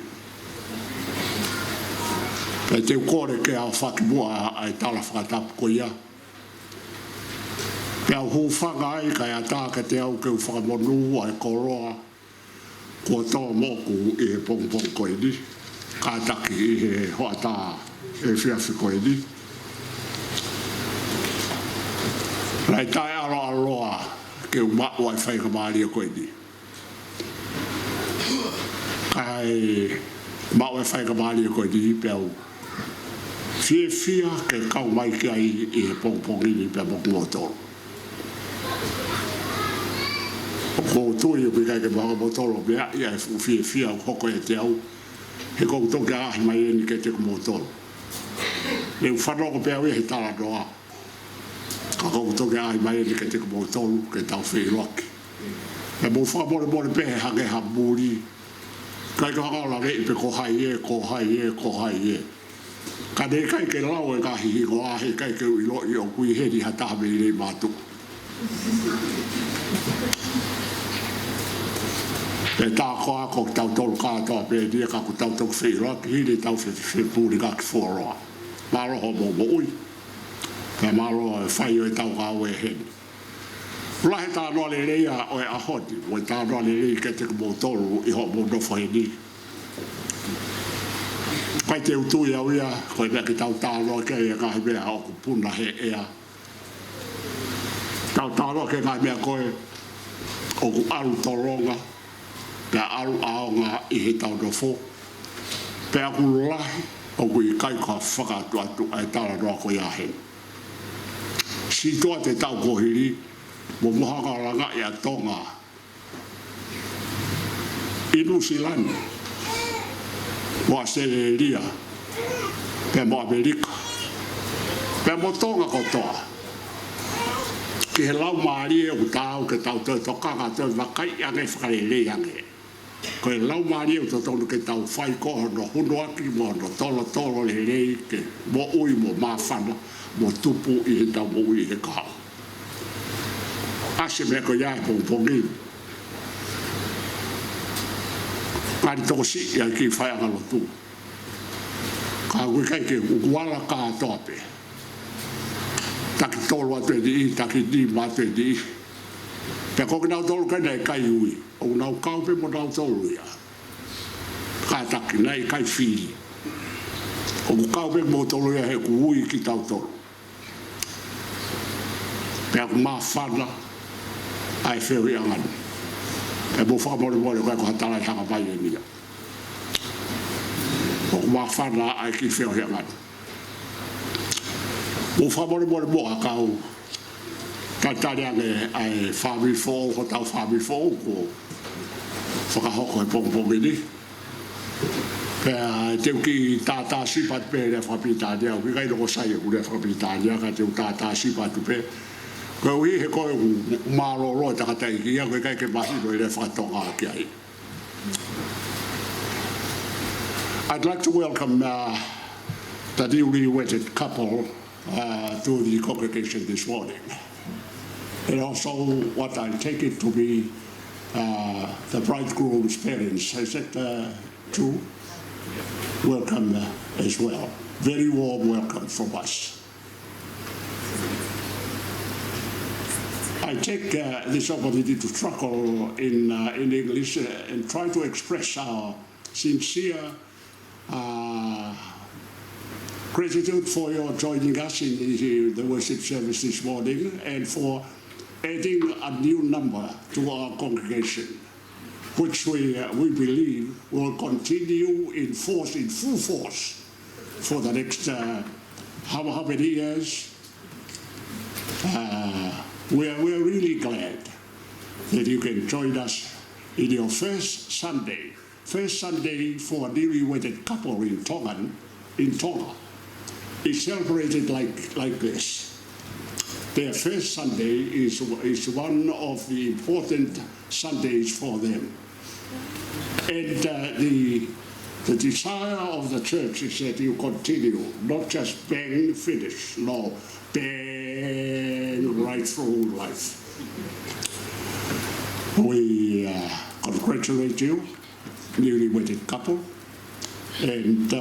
Pea te ukore ke au whakimua ai tala whakatapu ko ia. Pea hu whanga ai kai a tāka te au ke whakamonu ai koroa kua toa moku i he pong ko i ni. Ka taki i he hoata e whiawhi ko i ni. Rai tai aroa ke umau ai whaika maari ko i ni. Ai mau e whai ka maari ko di pēu whia ke kau mai ki ai i he pongpongi ni pēu moku motoro ko tui o pikai ke moku motoro mea i ai whia o hoko e te au he kou toke ahi mai e ni ke te motoro leu whanoko pēu e he tala doa ka kou toke ahi mai e ni ke te motoro ke tau whiroki e mo whakamore pēhe hake ha muri kai ka la re pe ko hai e ka de kai ke lau e ka hi ko a he kai ke i lo i o kui he di hata me le matu pe ta ko tau tol ka to pe di ka ku tau to fe ro ki le tau fe puri ka foro malo ho mo ui pe malo fai o tau ka we he la he ta no le ia o a hoti o ta no le ke te mo tolu i ho mo do foi ni kai te utu ia ia ko be ke tau ta lo ke ia ka be a ku puna he ia tau ta lo ke ka be ko o ku alu toronga pe alu aonga i he tau do fo pe a ku la o ku i kai ka whaka atu ai ta lo ko ia he si to te tau ko hiri mo mohanga langa ia tonga i Nusilani mo Australia pe mo Amerika pe mo tonga ko toa ki he lau maari e u tau ke tau te tokanga te wakai ange whakarele ange ko he lau maari e u tonu ke tau whai koho no hunu aki mo no tolo le rei ke mo ui mo mawhana mo tupu i he tau mo ui he kaha ase me ko ia pongpongi kari toko si ia ki whai anga Lotu ka ui kai ke ukuala ka tope taki tolu atu e di taki di matu e di pe koki nau tolu kai nei kai ui o nau kaupe mo nau tolu ia ka taki nei kai whiri o kaupe mo tolu ia he ku ui ki tau tolu pe aku mawhana ai feo i angani e mo whakamore kai ko hatala i hanga pai e nia o whana ai ki whio hea ngana. O whamore more moa kau tatariange ai whabi fō, ho tau whabi fō, ko whakahoko e pongpongi ni. Pea teu ki tātā sipat pe le whapitania, ki kai roko sai e kure whapitania, ka teu tātā sipat pe. Koe ui he koe Malolo e takatai ki ia, koe kai ke mahino i le whakatonga ki ai. I'd like to welcome the newly wedded couple to the congregation this morning. And also what I take it to be the bridegroom's parents. Is that true? Welcome as well. Very warm welcome from us. I take this opportunity to struggle in English and try to express our sincere gratitude for your joining us in the worship service this morning and for adding a new number to our congregation, which we believe will continue in full force for the next how many years. We're really glad that you can join us in your first Sunday for a newly wedded couple in Tonga. It's celebrated like this. Their first Sunday is one of the important Sundays for them. And the desire of the church is that you continue, not just bang, finish, no, bang right through life. We congratulate you, newly wedded couple, and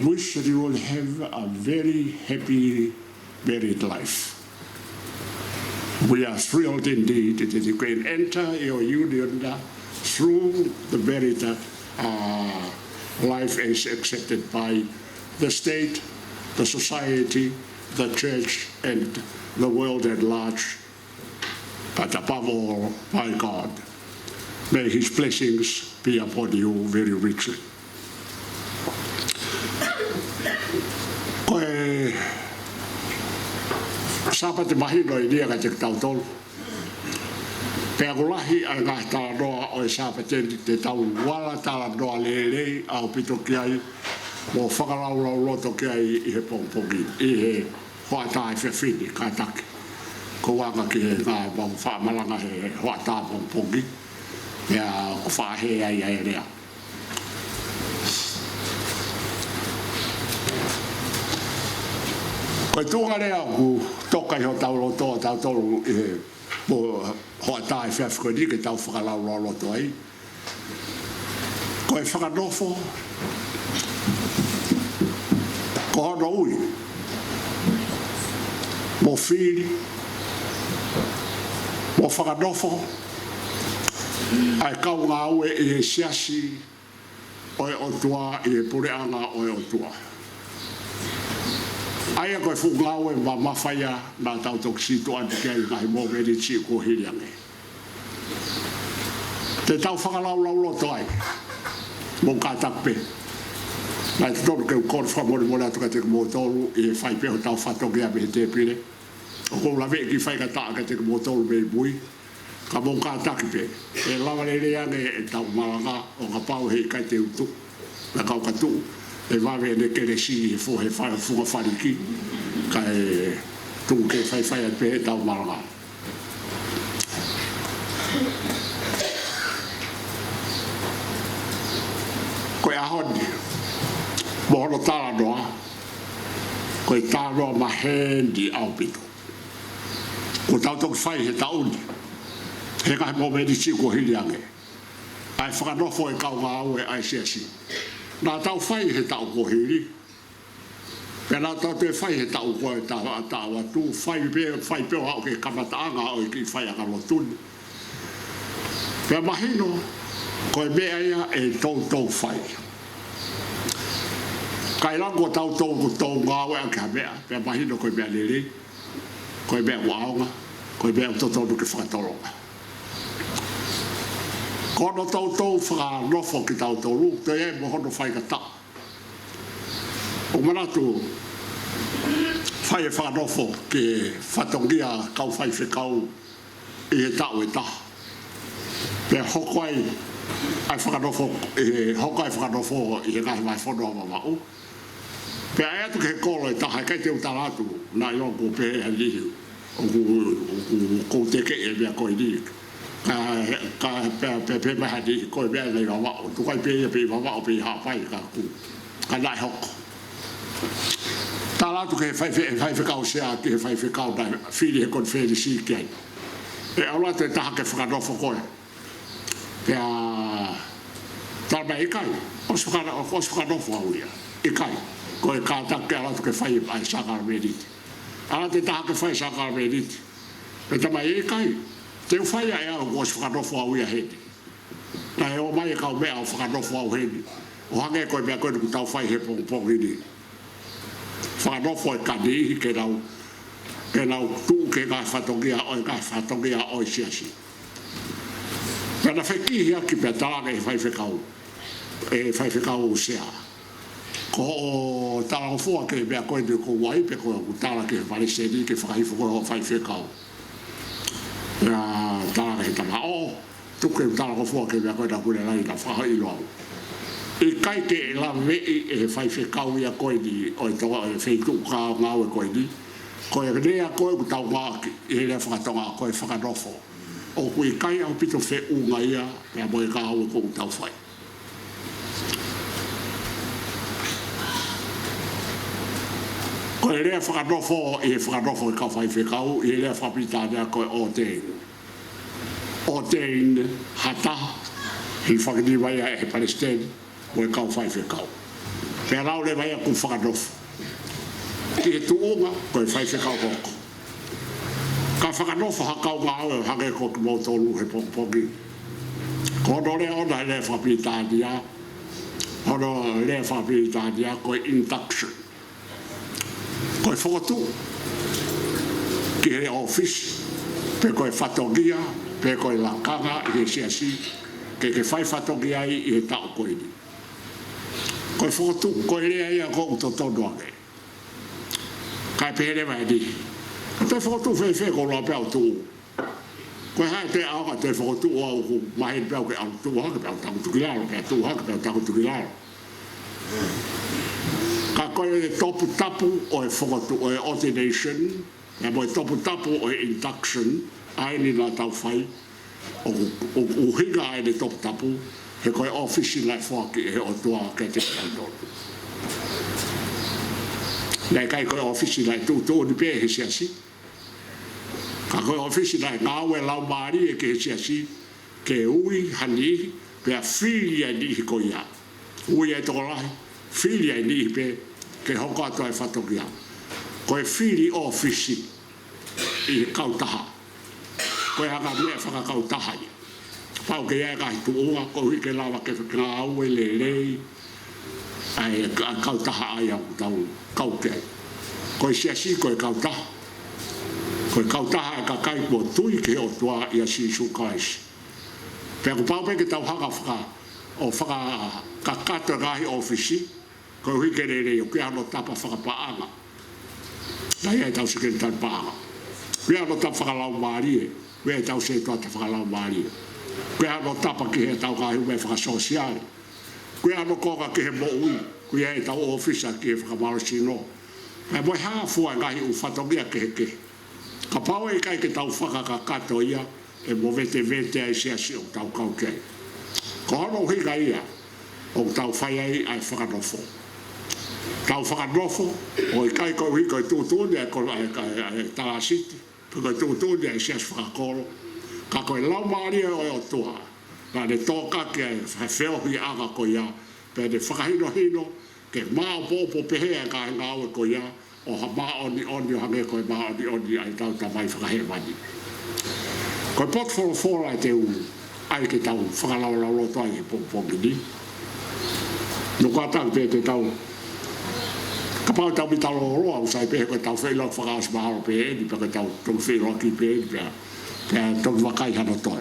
wish that you will have a very happy married life. We are thrilled indeed that you can enter your union through the married life as accepted by the state, the society, the church, and the world at large, but above all, by God. May His blessings be upon you very richly. Koe sapa te mahino I nia ka te tautolu. Pea kulahi ai ngā tānoa o e Sapateni te tau wala tānoa lelei au pito ki ai mo whakaraulau loto ki ai I he pongpongi, I he hoata e whiwhini ka taki. Ko wanga ki he ngā mau whaamalanga he hoata pongpongi, pea ko whaahe ai ai rea. Koe tūnga rea ku toka I ho tau loto tau tolu I he mo hoata e whiwhini ke tau whakaraulau loto ai. Koe whakanofo, ko hono ui, mo whiri, mo whakanofo, ai kau ngā ue I he siasi o e otua I he pureanga o e otua. Aia koe fu ngā ue ma mawhaia nā tau toksitu ati kei ngai mō meri ti ko hiriange. Te tau whakaraulau loto ai, mō kātakpe. Nai te tonu keu kōr whamore mōre atu ka te mō tolu I he whai peho tau whatoki a me he te pire. O kou la vei ki whai ka taa ka te mō tolu me mui. Ka mō kātaki pe. E lawa le reange e tau malanga o ka pau hei kai te utu. Na kau ka tuu. E wawe ne kere si he fo he whai funga whariki. Ka e tuu ke whai at pe e tau malanga. Koe ahoni. Mohono tala noa, koe tānoa mahendi au pito. Ko tau toki whai he tauni, he kahe mō meni si ko hiriange. Ai whakanofo e kau ngā au e ai siasi. Nā tau whai he tau ko hiri. Pea nā tau te whai he tau ko e tāu atu, whai peo hao ke kamataanga o I ki whai aka lotuni. Pea mahino, koe mea ia e tau whai. Kai lango tau tau ngā wea ka mea, pea mahino koe mea lele, koe mea waonga, koe mea totonu ke whakatolonga. Kono tau whaka nofo ki tau lu, te e mo hono whai ka ta. O manatu, whai e whaka nofo ke whatongia kau whai whikau i he tau e ta. Pea hoko ai whaka nofo, hoko ai whaka nofo i he ngahi mai whono ama mau. Pea e atu ke he kolo e taha, kai te utaratu, na i onko pe e lihiu. O ku teke e mea koe ni. Ka pe maha ni koe mea nei wa wao. Tu kai pe wa wao pe hawhai ka ku. Ka nai hoko. Tā lātu ke whai whikau sea ki he whai whikau nai whiri he kon wheri si kei. E aula te taha ke whakanofo koe. Pea tā mai ikai. Os whakanofo au ia. Ikai. Koe kāta ke alatu ke whai ai sakara meriti. Ala te taha ke whai sakara meriti. E tamai ikai. Te whai ai au os whakanofo au ia heni. Na he o mai e kau mea au whakanofo au heni. O hange koe mea koe nuku tau whai he pongpongi ni. Whanofo e kanihi ke nau tuu ke ngai whatongia oi siasi. Pena whekihi aki pia talanga e whai whikau sea. Ko o talanga fua ke mea koe ni ko wai pe koe ku talanga ke Palesiteni ke whakahifo koe o whai whikau. Pena talanga he tama o tuke talanga fua ke mea koe na kune lai na whahai loau. I kai ke la vei e whai whikau ia koe ni o e toa e wheitu ka ngau e koe ni. Koe e rea koe ku tau ngaki e rea whakatonga koe whakanofo. O ku i kai au pito whe unga ia pia moe ka au e ko tau whai. Koe e rea whakanofo e whakanofo e ka whai whikau e rea whapitania koe o tein. O tein hata i whakaniwai e Palesiteni. Mo e kau whai whikau. Pea rau le vai a ku whakanofo. Ki he tuunga, koe whai whikau hoko. Ka whakanofo hakau ngā au e hange ko ki mautolu he pongpongi. Ko no rea ona lea whapitania. Ono lea whapitania koe induction. Koe whakatu. Ki he office. Pe koe whatongia. Pe koe lakanga i he siasi. Ke whai whatongia i he tau koe ni. Koe whakatu, koe rea ia ko uto tono ane. Kai pere mai ni. Te whakatu whewhe ko loa peau tuu. Koe hae te aoka te whakatu o au ku mahin peau ke au tuu hake peau tangu tukilaro. Pea tuu hake peau tangu tukilaro. Ka koe e topu tapu o e whakatu o e ordination. Pea mo e topu tapu o e induction. Aini la tau whai. O hinga aini topu tapu. He koe ofisi lai whaki e o tua ke te kandonu. Nei kai koe ofisi lai tūtō ni pē he siasi. Ka koe ofisi lai ngāwe lau maari e ke he siasi. Ke ui hani pēa whiri ai nihi koe ia. Ui ai toko lahi. Whiri ai nihi pē ke hoko ato ai whatongia. Koe whiri ofisi i kautaha. Koe hanga mea whaka kautaha ia. Pau ke ia kai tuunga ko hui ke lawa ke ngā au e lelei ai kautaha ai au tau kauke. Ko i siasi ko e kautaha. Ko e kautaha e kakai mo tui ke o tua i a sisu kaisi. Pea ko pau pe ke tau hanga whaka kakato ngahi ofisi ko hui ke lelei o ke ano tapa whaka paanga. Nai ai tau se ke tan paanga. Ke ano tapa whaka lau maari e. Ke tau se toa te whaka lau maari e. Koe ano tapa ki he tau kahi me whakasosiale. Koe ano koka ki he Moui. Koe he tau ofisa ki he whakamarasino. Me moe hāfua ngahi u whatongia ke he ke. Ka pau e kai ke tau whakakato ia. E mo vete ai siasi o tau kaukei. Ko hono higa ia. O tau whai ai ai whakanofo. Tau whakanofo. O i kai koe hiko e tūtūni e talasiti. Koe tūtūni e siasi whakakoro. Ka koe lau maari o e o tua. Ka ne tōka ke whewhi anga ko ia. Pe ne whakahino hino. Ke mao pōpō pehea ka he ngāwe ko ia. O ha maa oni o hange koe maa oni ai tau tamai whakahe wani. Koe pot whora ai te u. Ai ke tau whakalau loto ai he pōpongi ni. Nuka tau pe te tau. Ka pau tau mi tau roa usai pehe koe tau whailok whakaas maharo pehe ni. Pe koe tau tong whailok ki pehe ni pea. Pea tong wakai hana toa.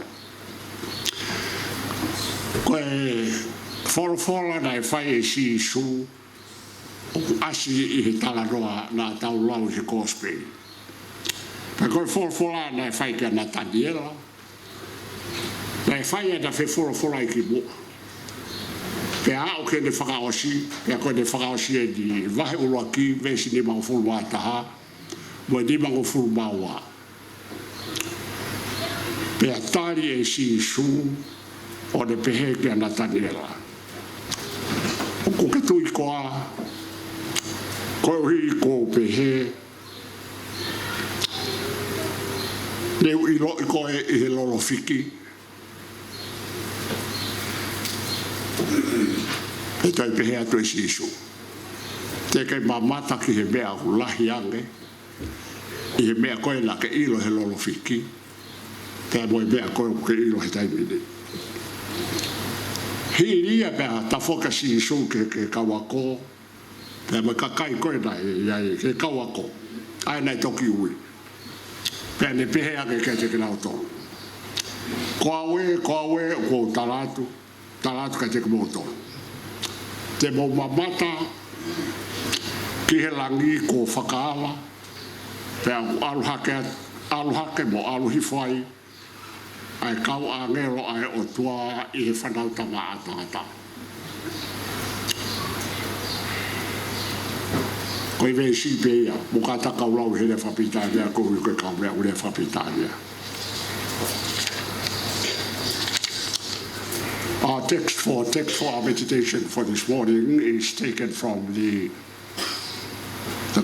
Koe wholofola nei whai e si su o asi I he talanoa nā tau lau he kōspei. Pa koe wholofola nei whai kia nā Daniela. Nei whai e na whi wholofola I ki mua. Pe a o ke ne whakaosi, pe a koe ne whakaosi e ni wahe uloa ki, vesi ni mau fulu maa taha, mo ni mau fulu maa waa. Pe a tari e si su o ne pehe kia na Daniela. O ko ke tui koa, koe uhi ko pehe, ne ui lo I koe I he lolo fiki, e tai pehe atu e si su. Te kai mamata ki he mea ku lahi ange, I he mea koe la ke ilo he lolo fiki, te moe mea koe ke ilo he taimini. Hiria pea ta foka si su ke kawako, te moe kakai koe nai ke kawako, ai nai toki ui. Pea ne pehe ange ke te kinau tonu. Koawe, ko talatu ka te kamo tonu. Te mo mamata ki he langi ko whakaala, pea aluhake mo aluhifai, ai kau a ngero ai o tua I he whanauta maa atangata. Koe vei si peia, mo ka takau lau he le whapitānia, ko hui koe kau mea ule whapitānia. Our text for our meditation for this morning is taken from the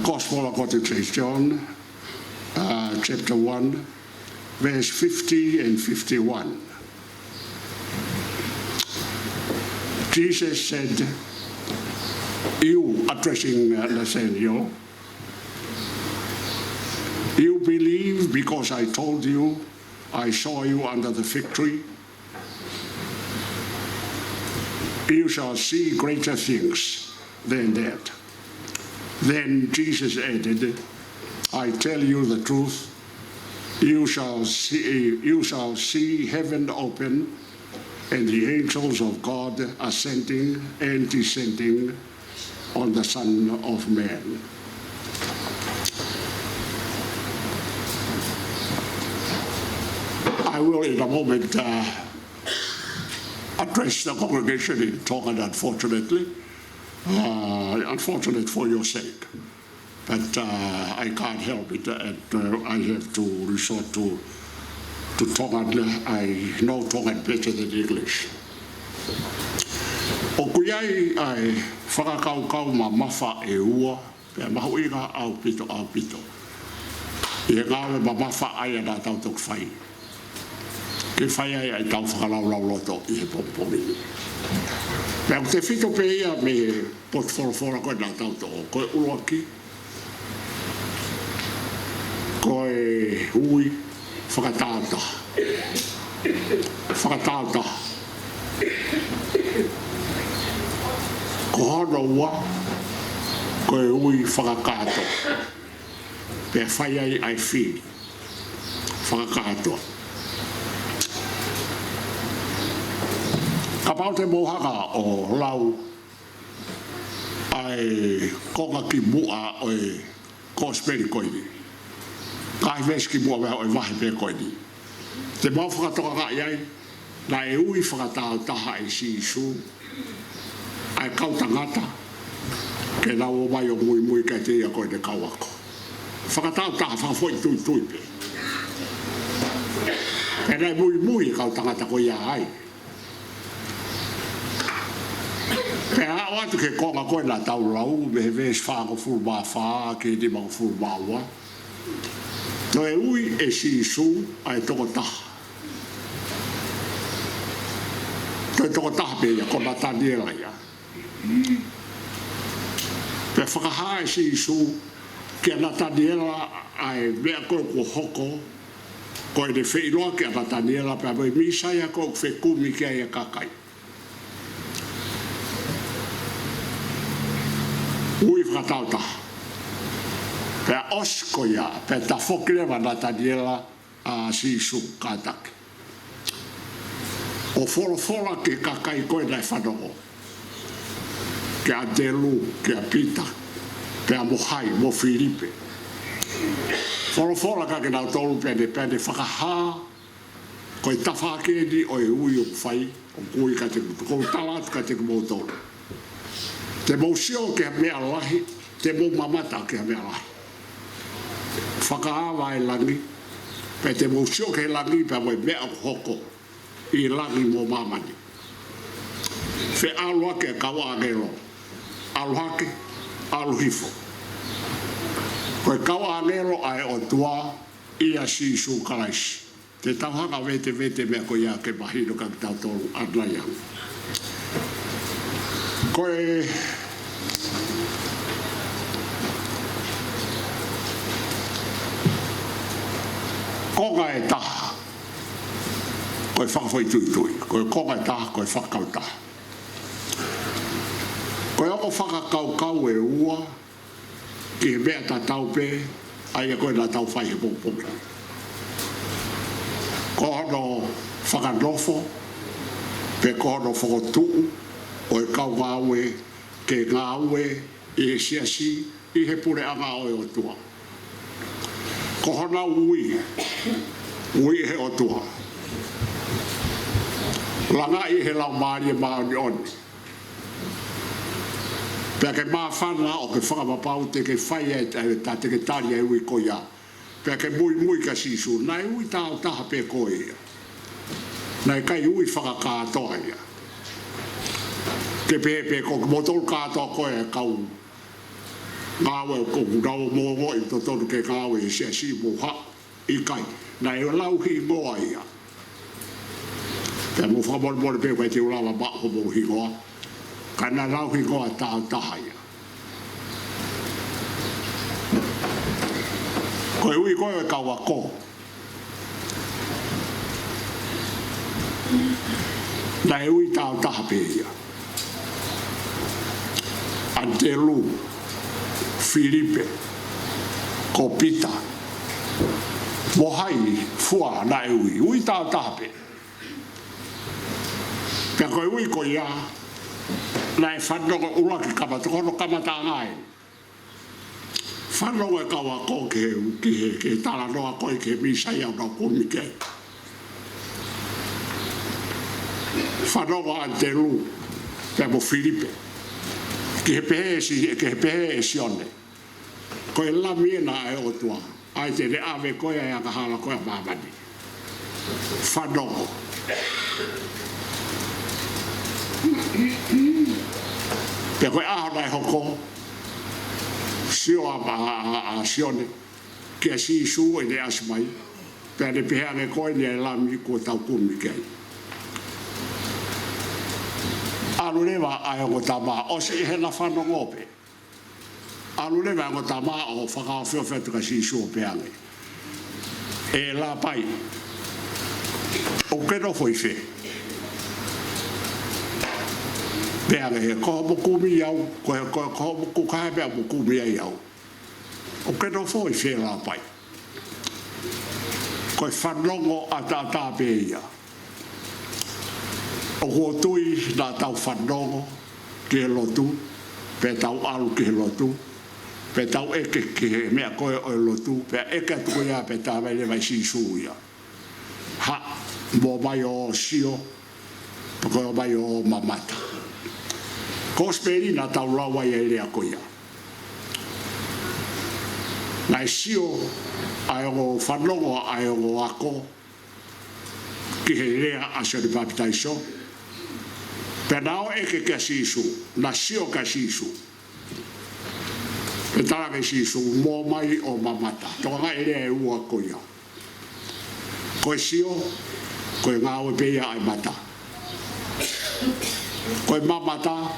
Gospel according to St. John, chapter 1, verse 50 and 51. Jesus said, you, addressing Nathanael, you believe because I told you, I saw you under the fig tree. You shall see greater things than that. Then Jesus added, I tell you the truth, you shall see heaven open and the angels of God ascending and descending on the Son of Man. I will in a moment address the congregation in Tongan, unfortunately. Unfortunate for your sake. But I can't help it, and I have to resort to Tongan. I know Tongan better than English. O kuiai ai whakakaukau ma mafa e ua, pia mahuinga au pito. I ngawe ma mafa ai ana tautok whai. Ke whai ai tau whakalau loto I he pompomi. Pea te whito pe ia me pot whorofora koe nā tauto o koe uruaki, koe ui, whakatāta. Ko hono ua, koe ui whakakato. Pea whai ai whiri, whakakato. Ka pau te mohanga o lau ai konga ki mua o e kōsperi koini. Ka ves ki mua mea o e wahi pe koini. Te mau whakatoka ka iai, na e ui whakatao taha e si isu, ai kautangata, ke nau o mai o mui kai te ia koe te kauako. Whakatao taha whakafoi tui pe. E nei mui kautangata ko ia ai. Pea o atu ke konga koe nā tau lau, me he ves whāko furu mā whā, ke ni mau furu mā ua. No e ui e si isu ai toko taha. To e toko taha pe ia, ko nā Daniela ia. Pea whakaha e si isu, ke nā Daniela ai mea koe ko hoko, ko e ne wheiroa ke nā Daniela, pea mai misaya ko whekumi ke ai a kakai. Ui whakatauta. Pea osko ia, pea ta whokirewa nā Daniela a si isu kātaki. O fora ke kakai koe nai whanongo. Ke a Delu, ke a Pita, ke a Mohai, mo Filipe. Fora ka ke nau tolu pene whakaha, koe tawhake ni o e ui o whai, o kui ka te kou talat ka te mo tolu. Te mo sio ke mea lahi, te mo mamata ke mea lahi. Whakahawa e langi, pe te mo sio ke langi pe mo mea hoko, I langi mo mamani. Fe alua ke kawa agelo, aluhake, aluhifo. Koe kawa agelo ai o tua, ia si su kalaisi. Te tauhaka vete mea ko ia ke mahino ka ki tau tolu adlaya. Koe konga e taha. Koe whakawhai tui. Koe konga e taha, koe whakau taha. Koe ako whakakau e ua, ki he mea ta taupe, aia koe na tau whai he pōpōki. Ko hono whakanofo, pe ko hono whakotuu, o e kau ngāwe, ke ngāwe, I he siasi, I he pure anga o e o tua. Ko hona ui he o tua. Langa I he lau maari e maoni oni. Pea ke maa whana o ke whakamapau te ke whai e ta te ke tari e ui ko ia. Pea ke mui ka sisu, nai ui tau taha pe koe ia. Nai kai ui whakakātoa ia. Ke pe ko motol kātoa koe e kau. Ngawe ko ngau mo I to tonu ke ngawe I si mo ha I kai. Nai o lau hi ngoa ia. Pea mo whamon pe koe te ulawa bako mo hi ngoa. Ka na lau hi ngoa tau taha ia. Koe ui koe e kaua ko. Nai ui tau taha pe ia. Antelu, Filipe, Kopita, Mohai, Fua, nai ui tau taha pe. Pea koe ui ko ia, nai whanonga ura ki kamata, kono kamata ngai. Whanonga e kaua ko ke tala noa koe ke misai au na kumi ke. Whanonga Antelu, pea mo Filipe. Ke he pehe e sione. Koe la miena e o tua. Ai te re ave koe e aka hala koe mamani. Whanongo. Pe koe ahona e hoko. Sio a sione. Ke a si su e ne asmai. Pe ne pehe ane koe ni e lami ko tau kumi kei. Alu lewa ai o tama o se he na whanongo pe. Alu lewa o tama o whakawhio whetu ka si su pe ane. E la pai. O keno foi fe. Pe ane he koho mo kumi iau, koho mo kukahe pea mo kumi iau. O keno foi fe la pai. Koe whanongo a ta pe ia. O ko tui na tau whanongo ke Lotu, pe tau alu ke Lotu, pe tau eke ke mea koe o Lotu, pe eke tuku ia pe tā mele mai sisu ia. Ha, mo mai o sio, pe koe mai o mamata. Ko speri na tau rawa ia ere a koe ia. Nai sio, ai o whanongo ai o ako, ki he rea asio ni papitaiso, pe nao eke ka sisu, na sio ka sisu. Pe tala ka sisu, mo mai o mamata. Toka ere e ua koia. Koe sio, koe ngāwe peia ai mata. Koe mamata,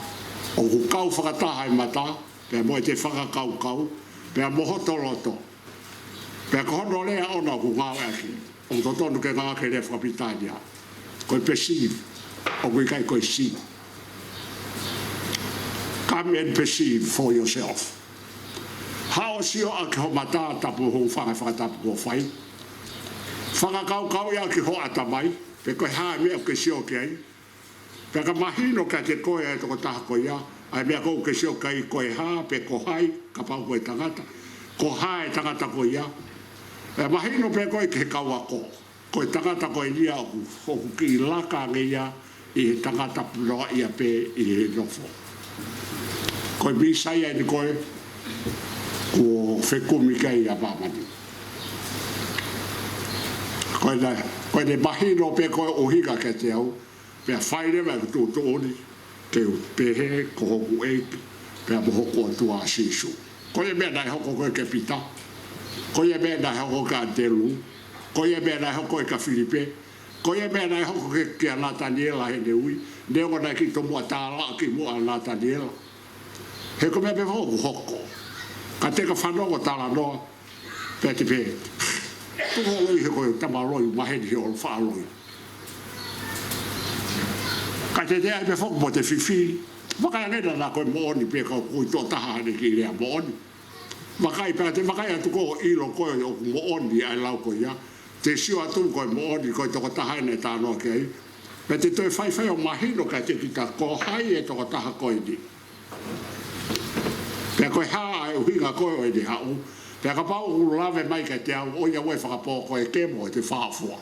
o ku kau whakataha ai mata, pe mo te whakakau, pe mohoto loto. Pe kohono lea ona ku ngāwe aki. O to tonu ke ngā ke le whakapitania. Koe perceive. O koe kai koe see. Come and perceive for yourself. Hao sio a ke ho mata tapu ho whakatapu ko whai. Whakakau ia ki ho atamai. pe koe ha me o ke sio ke ai pe ka mahino ka te koe e toko taha koe ia ai mea kou ke sio kai koe ha pe ko hai ka pau koe tangata ko hai tangata koe ia e mahino pe koe ke kaua ko koe tangata koe ia o ki laka nge ia i tangata puloa ia pe i he nofo koe misai ai ni koe ko whekumi kai a mamani koe ne mahino pe koe o higa ke te au pe a whaere mai tu oni ke u pehe ko hoku eiki pe a mohoko atua a sisu koe mea nai hoko koe ke pita koe mea nai hoko ka Antelu koe mea nai hoko ka Filipe koe mea nai hoko ke a Nataniela he ne ui ne o nai ki to mua tāla ki mua a Nataniela he ko mea pe hoko ka te ka whanongo tāla noa pe te pe tu holoi he koe tamaroi maheni he o whaaloi ka te te ai pe whoko mo te whiwhi makai ngena na koe mooni pe ka koe tō taha ane ki rea mooni makai pe te makai atu ko ilo koe o mooni ai lau koe ia te sio atu koe mooni koe toko taha ane tānoa ke ai pe te toi whaiwhai o mahino ka te ki ta ko hai e toko taha koe ni pe koe haa e uhinga koe o e ni hau pe ka pau u lave mai ka te au o ia ue whakapō koe kemo e te whaafua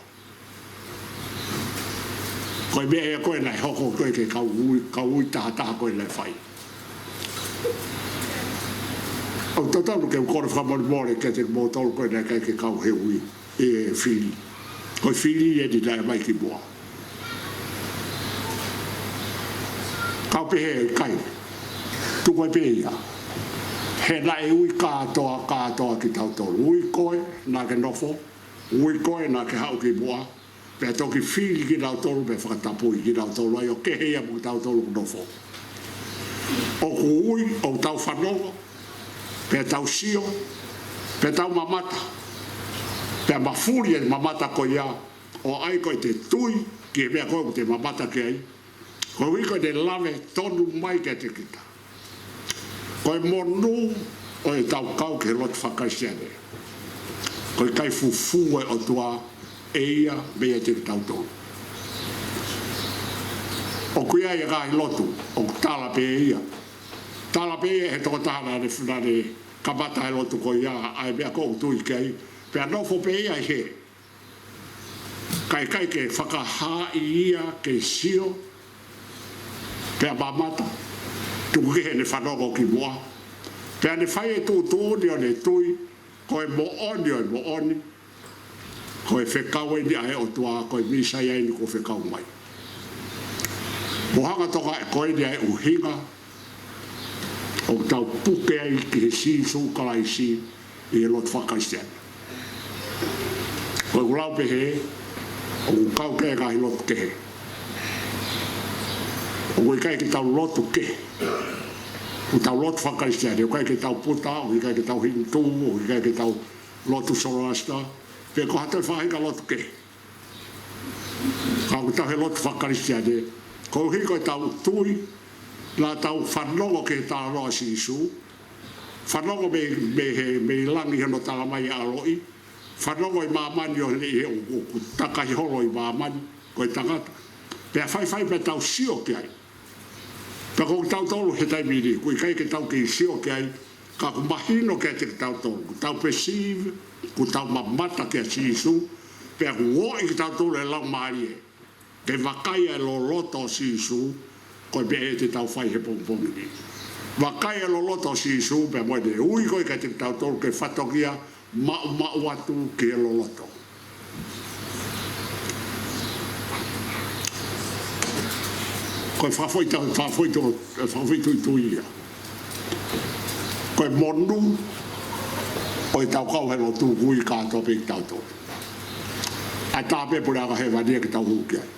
koe mea ea koe nai hoko koe ke kau ui taha koe nai whai au tataunu ke ukore whamori more ke te mō tolu koe nai kai ke kau he ui e whiri koe whiri e ni nai mai ki mua kau pehe e kai tu koe pehe ia he na e ui kātoa ki tau tolu ui koe na ke nofo ui koe na ke hau ki mua pe toki whiri ki tau tolu pe whakatapui ki tau tolu ai o kehea mu tau tolu nofo o ku ui o tau whanongo pe tau sio pe tau mamata pe mafuri e mamata ko ia o ai koe te tui ki e mea koe te mamata ke ai koe ui koe te lave tonu mai ke te kita koe monu o e tau kau ke lot whakaisiane koe kai fufu e o tua e ia mea te tau tonu o kuia e gai lotu o tala pe ia tala pe he toko tahana ne whanane kamata e lotu ko ia ai mea kou tui kei pe anofo pe ia he kai ke whakaha i ia ke sio pe a mamata tuku ke he ne whanongo ki mua pe ane whai e tū tūni o ne tui koe mo oni o mo oni koe whekau e ni ae o tua koe misai ai ni ko whekau mai mohanga toka e koe ni ae uhinga o tau puke ai ki he si sūkala i si i e lot whakaisiana koe ulau pe he o kau ke ngahi lot ke he o kai ki tau lotu ke o tau lot whakaisiana o kai ki tau puta o kai ki tau hintu o kai ki tau lotu sorasta pe ko hata whahinga lotu ke ka o tau he lotu whakaisiana ko hiko tau tui la tau whanongo ke tā roa si isu whanongo me langi hano tala mai a roi whanongo i mamani o takahi holo i mamani ko i tangata pe a whai pe tau sio ke ai pe ko tau tolu he taimiri ko i kai ke tau ke sio ke ai ka ku mahino ke te tau tolu tau perceive ku tau mamata ke si isu pe a ku o i tau tolu e lau maari e ke wakai e lo loto si isu koe pe e te tau whai he pongpongi ni. Wakai e lo loto si isu pe moe de ui koe ke te tau tolu ke whatokia mau atu ke e lo loto. Koe whawhoi tui ia. Koe monu o i tau kau he lo tu kui kātoa pe ki tau tolu. A tāpe pure aga he wania ki tau huki ai.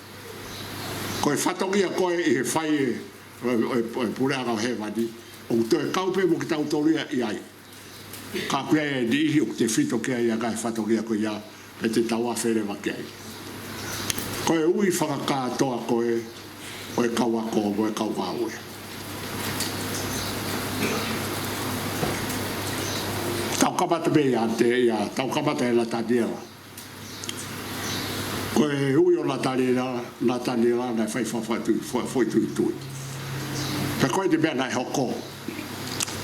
Koe whatokia koe i he whai e pure aga he wani o te kaupe mo ki tau tolu i ai ka pia e di ihi o te whito kia i a kai whatokia koe ia pe te tau awhere wake ai koe ui whakakatoa koe o e kawako o e kawhaue tau kamata me ia te ia tau kamata e la taniela Ko e ui o na tani la na fai foi tu. Pe ko de bena hoko.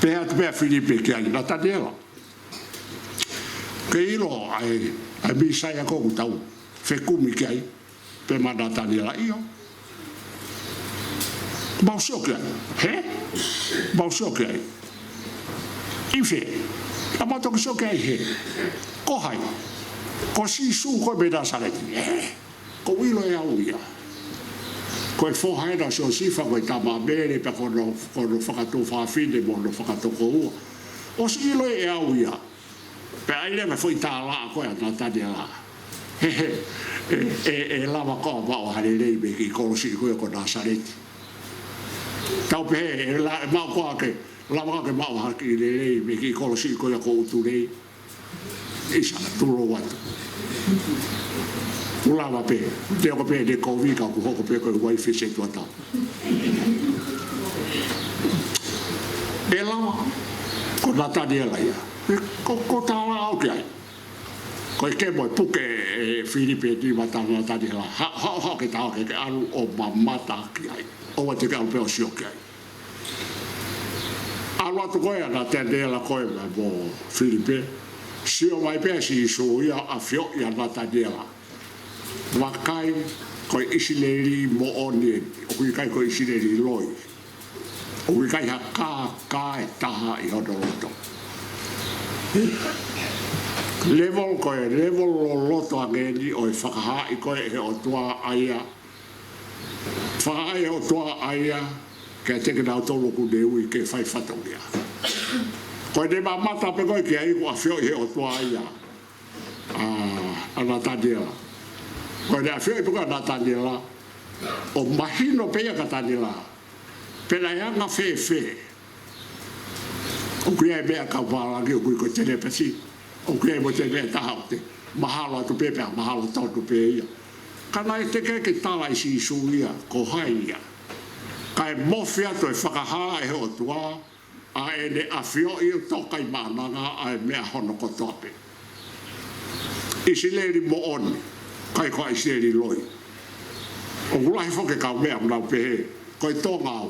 Pe at be Filipe ke ai na tani la. Ke ilo ai mi sai ko tau. Fe kumi ke ai. Pe ma na tani la io. Ba shoka. He? Ba shoka. Ife. Ama to shoka he. Ko hai. Ko si su ko be da sale. Ko ilo e auia. Ko e fo hai da so si fa ko ta ba bere pe ko no fa to fa fine mo no fa to ko. O si ilo e auia. Pe ai le me foi ta la ko na ta de la. E lava ko ba o hale le be ki ko si ko na sale. Tau pe la ma ko ke lava ke ma ha ki le be ki ko si ko tu le. Isa tu lo watu. Ula wa pe, te ko pe de ko vi ka ko pe ko wifi se tu ata. Ela ko la ta de la ya. Ko ta la o ke. Ko ke mo puke Filipe di mata na ta de la. Ha ke ta ke alu o mata ki ai. O wa te ka pe o sio ke ai. Alu to ko ya na te de la ko e bo Filipe. Si o mai pe si so ia a fio ia na ta de la. Wakai ko isileri mo oni o kai ko isileri loi o kai ha ka e taha I hodoloto level ko level loto ageni o whakaha I ko e o tua aia whakaha e o tua aia ke teke nao tolo ku deu I ke whai whatongia ko e mata pe ko ke ai ko a fio e o tua aia ana tadela ko le afio e puka na tadela o mahino pe ka tadela pe la ya na fe o ku e be ka wala ke ku ko tele pesi o ku e mo tele ta haute mahalo tu pe mahalo to tu pe ia kana e te ke tala I si suia ko haia kai mofia to e whakaha e ho tua a e le afio I toka I mananga a e mea hono ko tope isileri mo on kai ko isileri loi o gula fo ke ka mea na pe ko tonga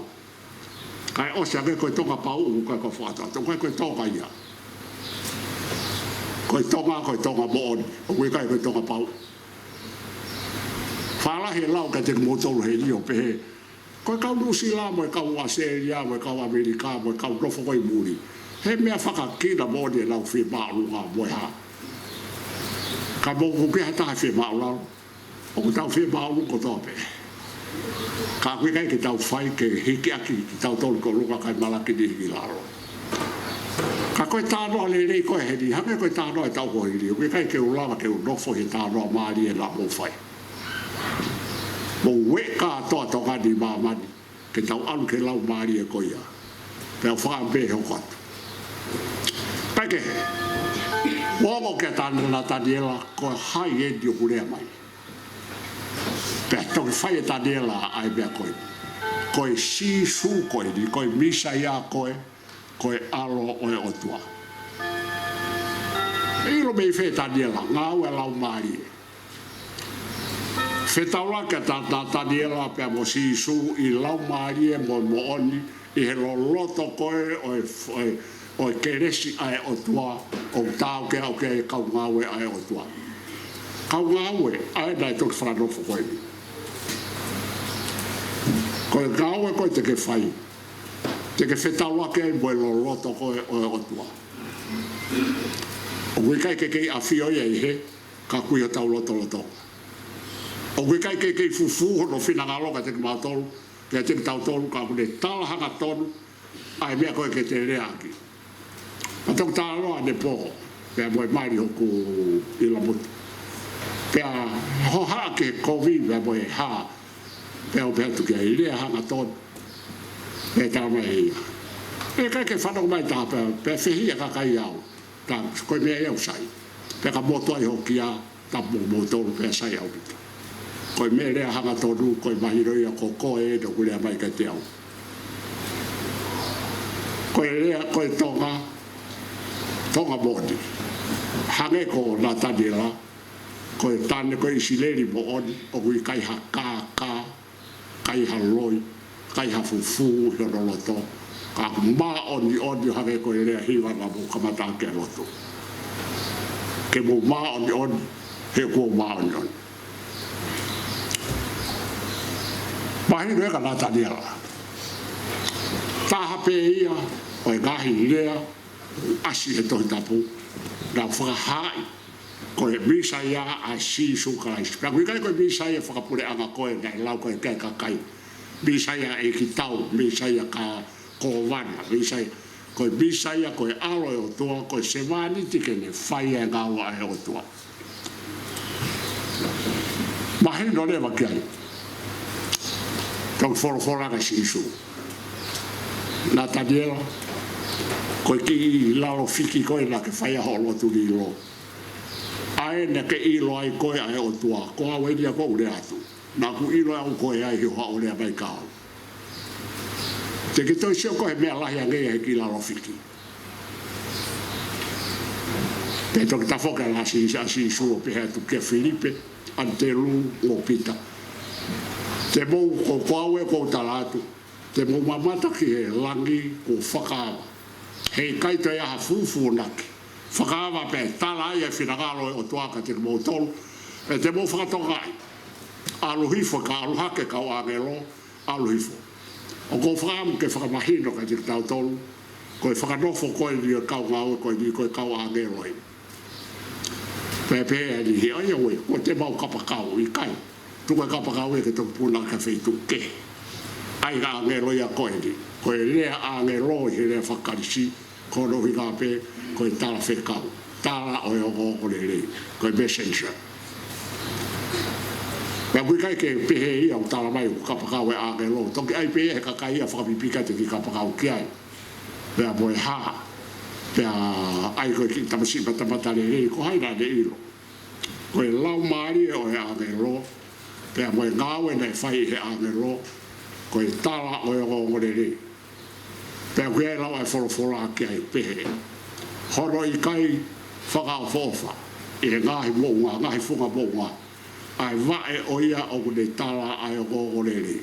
kai o sa ke ko tonga pa u ko fata to ko tonga ia ko tonga mo on o kai ko tonga pa fala he lau ka te mo to he ni o pe ko ka lu si la mo ka wa se ya mo ka wa amerika mo ka lo fo ko I muri he mea faka ki da mo de lau fi ba lu ga mo ha ka mo ko ke hata fe ma la o ko tau fe ma ko tope ka ku kai ke tau fai ke hiki aki tau tol ko lu ka mala ke di la ka ko ta no le ko he di ha ko ta no tau ko di ku kai ke u la ke u no fo he ta no ma li la mo fai mo we ka to ka di ma ma ke tau alu ke lau ma li ko ia pe fa be ho ko pa ke Womo ke tana na tadiela ko hai e di kure mai. Pe to fai tadiela ai be ko si su ko di ko misa ya ko alo o otua. E lo me fe tadiela nga we la mari. Fe taula ke tadiela pe mo si su I la mari mo oni I lo loto ko o keresi ai o tua o tau ke au ke kau ngawe ai o tua kau ngawe ai dai tok frano fo ko ngawe ko te ke fai te ke feta wa ke bo lo loto ko o tua o kai ke afio ye he ka ku yo tau loto o kai ke fufu no fina ngalo ka te matol ke te tau tolu ka ku de tal hanga tolu ai me ko ke te re aki Ato ta lo de po pe mo mai ho ku I la mot pe ho ha ke covid pe mo ha pe o pe tu ke ile ha na to pe ta mai e ka ke fa no mai ta pe fe hi ka ka ia ta ko me ia sai pe ka mo to ho kia ta mo to pe sai au ko me le ha na to du ko mai ro ia ko e do ku le mai ka te au ko tonga bodi hange ko na tadela ko e tane ko isileri mo on o kui kai ha ka kai ha loi kai ha fufu he Lotu ka ma on i have ko e rea hiwa na mo kamata ke Lotu ke mo ma on he ko ma on mahi reka na tania ta hape ia o e gahi lea asi he tohi tapu na whakahai ko e misa ia a si sukarais pia kui kai ko e misa ia whakapure anga koe na e lau koe kai kakai misa ia e ki tau misa ia ka kowana misa ia ko e misa ia ko e alo e o tua ko e semani tike ne whai e ngawa e o tua mahi no lewa kiai tau whorofora ka si isu na tadiela ko ki lalo fiki ko na ke fai ho Lotu ni lo ai na ke ilo ai ko ai o tua ko a wedia ko ule atu na ku ilo au ko ai ho ule mai ka te ke to sio ko me ala ya nge ki lalo fiki te to ta foka la si su pe tu ke Filipe antelu Lopeti te mo ko pawe ko talatu te mo mamata ki langi ko whakawa hei kai te aha fufu naki whakawa pe tala ia whinagalo o tuaka te mo tolu e te mo whakatoka ai aluhifo ka aluhake ka o angelo aluhifo o ko whakamu ke whakamahino ka te tau tolu ko e whakanofo koe ni kau ngau koe ni koe kau angelo i pepe e ni hi aia we ko te mau kapakau i kai tuka kapakau e ke tō puna ka wheitu ke ai ga angelo ia koe ni ko e lea angelo i lea whakarisi ko no hi pe ko e tala whekau tala o e o le ko e messenger pia kui kai ke pehe ia o tala mai o kapakau e angelo toki ai pehe ka kai ia whakapipika te ki kapakau ki ai pia moe ha pia ai ko ki tamasi batamata le ko hai na de ilo ko e lau maari o e angelo pia moe ngawe na e whai he angelo ko e tala o e o le pia kui ai lau ai wholofora ki ai pehe horo i kai whakao fofa e ngahi mounga ngahi funga mounga ai vae o ia o le tala ai o le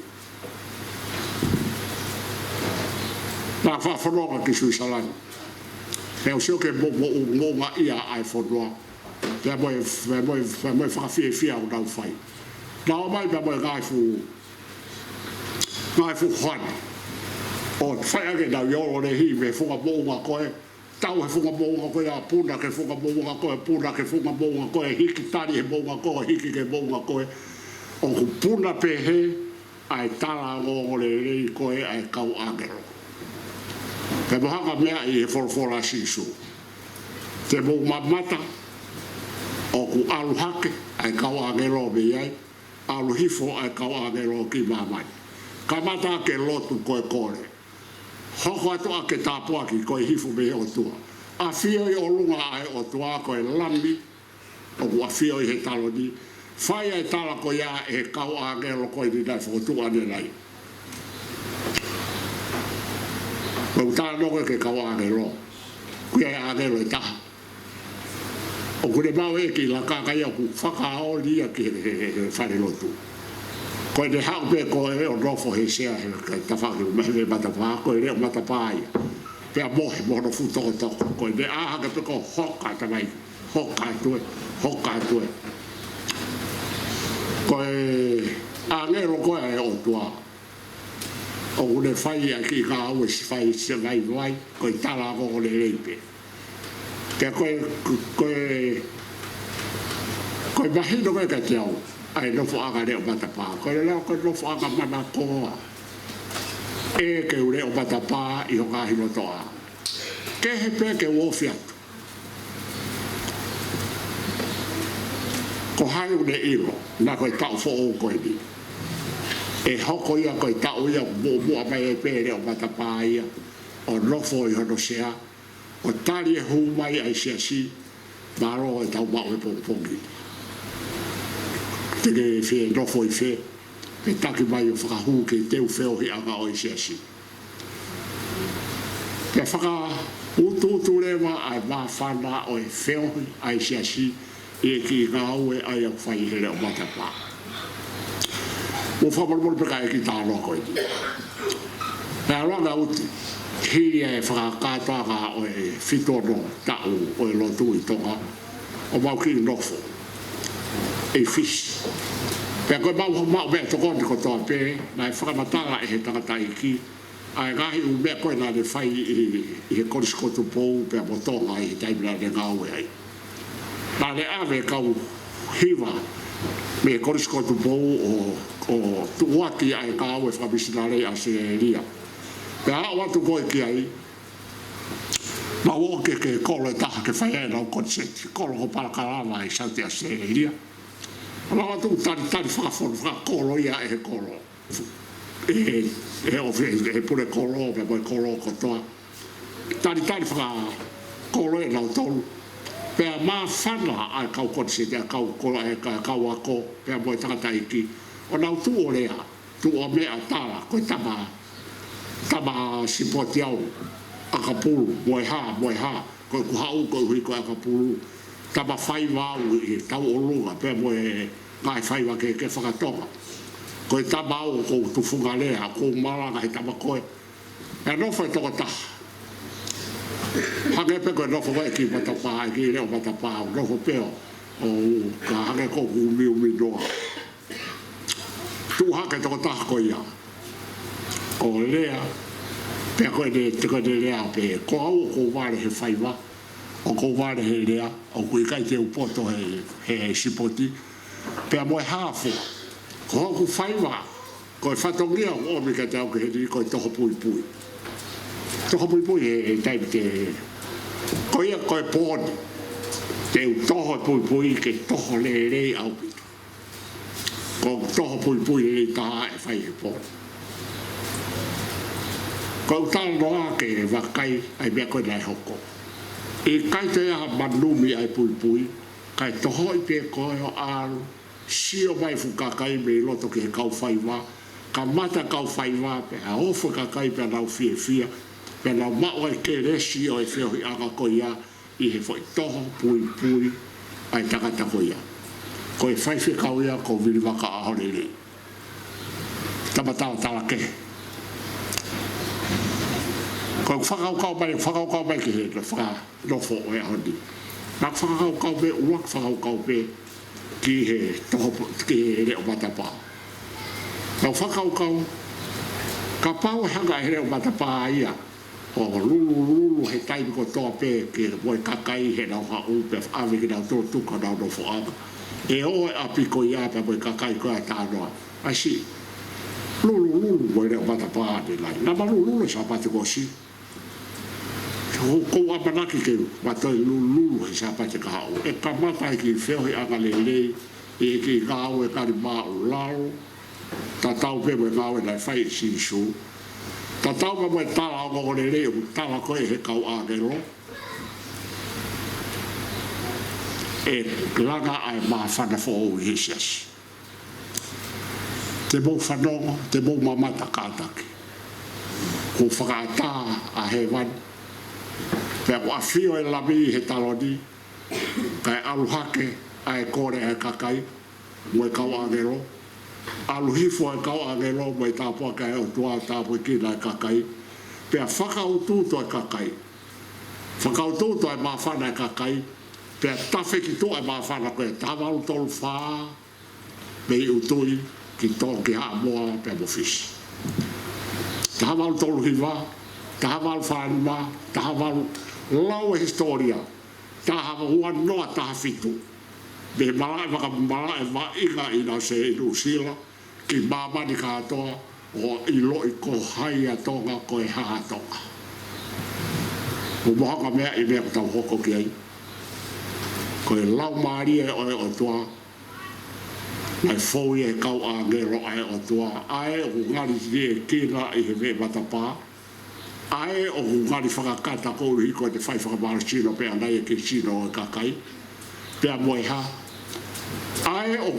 na whawhanonga ki sui salani pia o sio ke mounga ia ai whanua pia moe whakawhia o nau whai na o mai pia moe ngahi fu hwana o whai ake nau ioro le hi me funga mounga koe tau he funga mounga koe a puna ke funga mounga koe puna ke funga mounga koe hiki tari he mounga koe hiki ke mounga koe o ku puna pehe ai tala o le rei koe ai kau angelo pe mohanga mea i he wholofora sisu te mou mamata o ku alu hake ai kau angelo me iai alu hifo ai kau angelo ki mamai kamata ke Lotu koe kore hoko atu a ke Tapuaki koe hifu me o tua a fio i o lunga ai o tua koe lambi o ku a fio i he taloni whai ai tala ko ia e kau angelo koe ni nai whotua ne nai ko tala noke ke kau angelo kui ai angelo e taha o kune mau e ki la kaka ia ku whakao lia ki he whare Lotu ko de hau pe ko e o rofo he sea he tawhaki me matapā ko e reo matapā ia pia mohe no futo toko ko de aha ke pe ko hoka tamai hoka tue ko e angelo ko e o tua o une whai a ki ka au e si whai se vai ko e tala ko le reipe pia ko e mahino koe ka te au ai no fo aga le o matapa ko le ko no fo aga mana ko e ke ure o matapa i o gahi no toa ke he pe ke wo fiat ko hai une ilo na ko tau fo o ko ni e hoko ia ko tau ia mo mai e pe le o matapa ia o no fo i no sea o tali e hu mai ai si maro e tau ma o pongi te ke whee rofo i whee pe taki mai o whakahu ke teu wheo hi anga o i siasi pe whaka utu rewa ai mā whana o e wheo ai siasi e ki ngā ue ai au whai he leo matapa. Mo whamarumon peka e ki tā loko i ti. Pea ranga uti, hiri e whakakātoanga o e whitono tau o e lotu i tonga, o mau ki nofo, e fish. Pea koe mau mea tokoni ko toa pē, na e whakamatanga e he tangata i ki, ai ngahi u mea koe nā ne whai i he koriskotu pou, pea mo tonga i he taimina ne ngā ue ai. Nā ne ave kau hiwa me koriskotu pou o tuaki ai ngā ue whamisinare a se ria. Pea hao atu koe ki ai, ma woke ke kolo e taha ke whai ena o konseti, kolo ko parakarana i sauti a se ria. Ala watu tari whakafonu, whakakolo ia e he kolo. E pune kolo, me moe kolo kotoa. Tari whakakolo e nau tolu. Pea maa whana ai kau konseti, a kau kola e kau ako, pea moe tangata iki. O nau tu o lea, tu o mea tala, koe tama sipoti au, akapulu, moe ha, koe kuhau, koe hui koe akapulu. Tama whaiwa au i tau o lunga, pea moe ngai whaiwa ke whakatonga. Koe tama au ko tufunga lea, ko maranga he tama koe. E nofo e toko taha. Hange pe koe nofo koe ki matapā, ki leo matapā, nofo peo. O ka hange ko ku miu noa. Tu hake toko taha koe ia. O lea, pea koe ne lea pe, ko au ko wale he whaiwa. O ko wale he lea, o kui kai te upoto he sipoti. Pea moe hafo, ko hoku whaiwa, koe whatongia o omi ka te au ke he koe toho pui pui. Toho pui pui he taimi te, koe ia koe pōni, te u toho pui pui ke toho le au pita. Ko toho pui pui le taha e whai he pōni. Ko utala noa ke wakai ai mea koe nai hoko. E kai te aha manumi ai pui pui, kai toho i pe koe o alu, sio mai fukakai me loto ke he kau whaiwa, ka mata kau whaiwa, pe a ofu kakai pe nau fia, pe nau mao e ke resi o e whio hi anga ko ia, i he whai toho pui pui, ai takata ko ia. Ko e whaiwhi kau ia, ko viri waka ahore le. Tamatao tala ke. Ko whakau mai ke he, whakanofo o e ahoni. Nak whakau me uak whakau me ki he toho ki he reo matapā. Nau whakau ka pau hanga he reo matapā ia. O lulu he taimi ko toa pē ke moe kakai he nau hau pe awe ki nau tō tuka nau no whaanga. E o e api ko ia pe moe kakai ko a tānoa. Ai si, lulu moe reo matapā ni lai. Nama lulu sa pati ko si. Ko apanaki ke matoi lulu he sa pati ka hau. E ka matai ki whio he anga lelei, e ki ngāu e kari māu lau, ta tau pe moe ngāu e nai whai si su. Ta tau pa moe tala o ngō lelei, tala koe he kau āgero. E langa ai mā whana fo o hisias. Te mou whanonga, te mou mamata kātaki. Ko whakaata a he wani. Pea ko a whio e lami he taloni, kai aluhake ai kore e kakai, moe kau angero. Aluhifo e kau angero, moe Tapuaki e o tua Tapuaki e kakai. Pea whakaututo e kakai. Whakaututo e mawhana e kakai. Pea tawhi ki tō e mawhana koe. Tāwaru tolu whā, mei utui, ki tō ki haa moa pea mo fisi. Tāwaru tolu hiwa, tāwaru whanuma, tāwaru lau e historia, taha ua noa taha fitu. Me malae wa inga ina se inu sila, ki mamani katoa, o ilo i ko haia tonga ko e haha tonga. O mohanga mea i mea tau hoko ki ai. Ko e lau maari e oe o tua, nai fōi e kau a ngero ai o tua, ae o ngari e kina i he me matapā, ae o ngari whakakata ko uri ko te whai whakamara sino pe anai e ke sino o kakai, pea moe ha. Ae o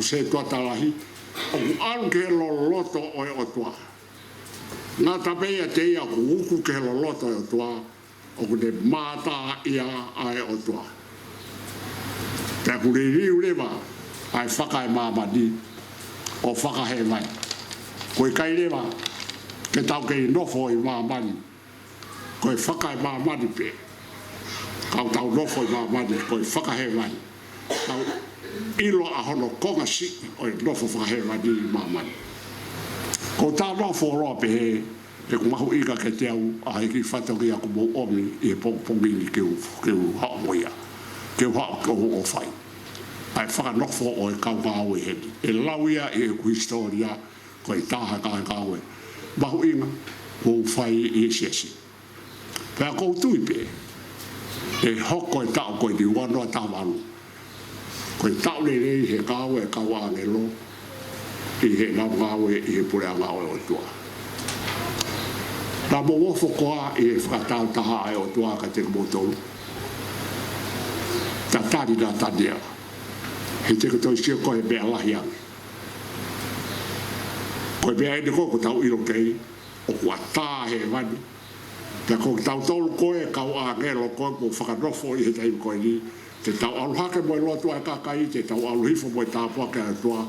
se tua talahi, o alu ke loto o e o tua. Nā tapea te ia ku uku ke loloto e o tua, o ne mata ia ae o tua. Pea kure riu lewa, ai whaka e mamani, o whaka he mai. Koe kai lewa, ke tau kei nofo i mamani, koe whaka e mamani pe. Kau tau nofo i mamani, koe whaka he mai. Tau ilo a hono konga si, o i nofo whaka he mai i mamani. Ko tā nofo roa pe he, e kumahu ika ke te au, a heki whatoki a kumo omi, i he pongpongi ni keu hao moia. Keu hao koho o whai. Ai whakanofo o e kaukau e heni. E lauia e ku historia ko e taha kaukau e. Mahu inga, ko whai i e siasi. Pea kou tui pe, e hoko e tau koe ni wanoa tawaru. Ko e tau le rei he kau e kau angelo, i he nau kau e i he pure angau e o tua. Nā mo wofo koa i e whakatau taha e o tua ka te kumotou. Ta tari nā tanea. He te katoi sio koe mea lahi ange. Koe mea ene koko tau iro kei, o kua tā he mani. Pea koe tau tolu koe, kau angelo koe, mo whakanofo i he taimu koe ni. Te tau aluhake mo e lotu ai kakai, te tau aluhifo mo e Tapuaki a tua,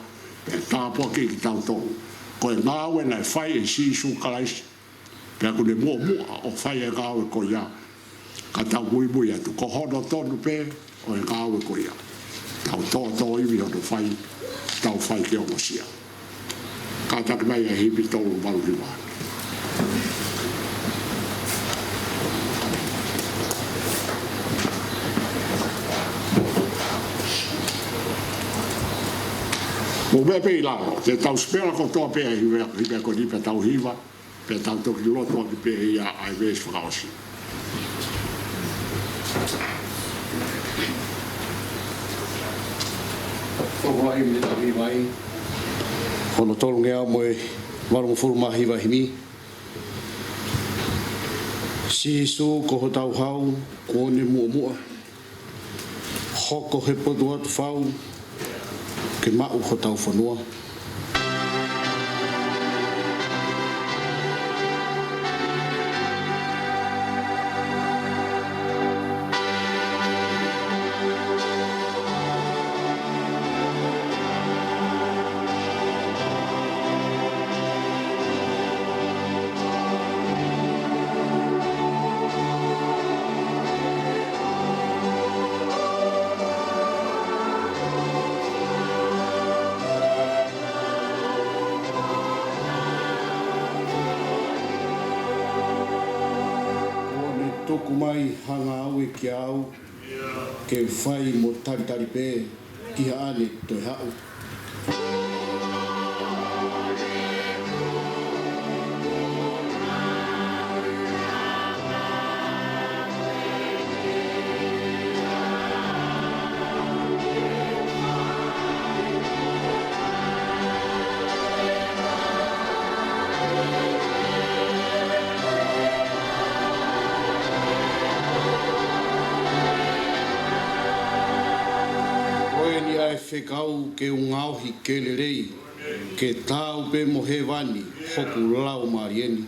pea Tapuaki ki tau tolu. Koe ngāwe nai whai e sisu kalaisi. Pea kune mua o whai e ngāwe koe ia. Ka tau mui atu, ko hono tonu pe, o e ngāwe koe ia. Tau tō iwi hono whai, tau whai ke o sia. Ka taki mai e hipi tolu malu hi wāne. Mo mea pe i laro, te tau spera ko toa pe hi mea ko ni pe tau hiwa, pe tau toki loto aki pe ia ai vees whakaosi. Whai me ta mi vai. Hono tolu ngea mo e warongo furu mahi wa himi. Sisu ko ho tau hau, ko ne mua. Hoko he podu atu whau, ke mau ho tau whanua. Tuku mai hanga au e ki au, ke whai mo taritari pē, ki haane toi hau. Whekau ke ungauhi ke le rei, ke tau pe mo he wani, hoku lau marieni.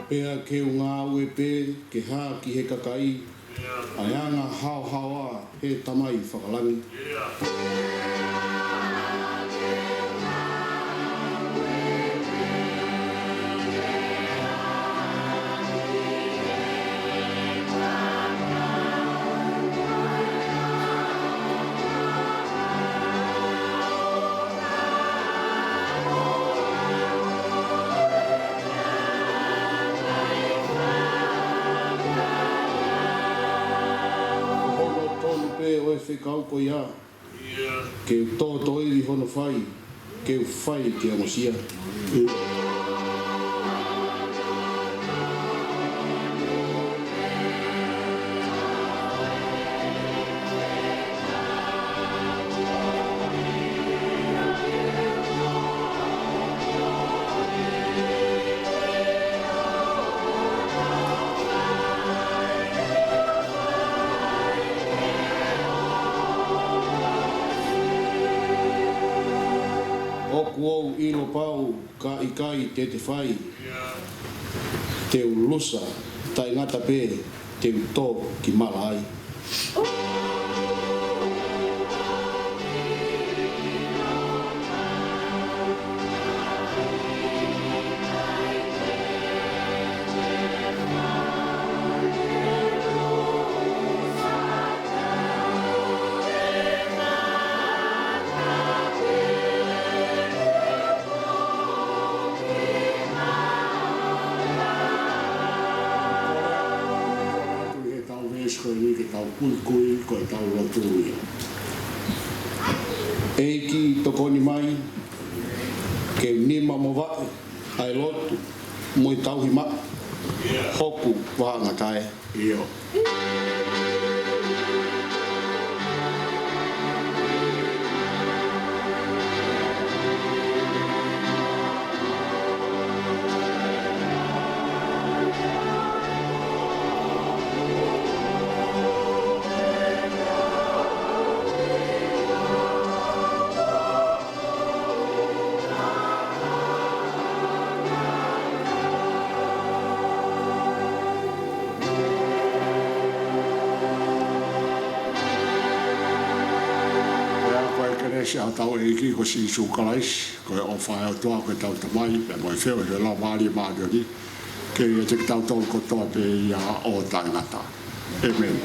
Pea ke unga ue pe, ke hā ki he kakai, ai anga hao he tamai whakalangi. Whekau ko ia, ke tō i hono whai, ke whai ke amosia. kuou ilo pau ka ikai te te whai. Te ulusa tai ngata pe te uto ki malai. Kui ko tau Lotu ia. Eiki tokoni mai ke nima mo wa ai Lotu mo i tau hima hoku wahanga tae. Iyo. Se a tau e ki ko si su kalais ko o fa o toa ko tau tamai pe mo feo he la mari ma ni ke te tau tol ko toa pe ia o tainata. Amen.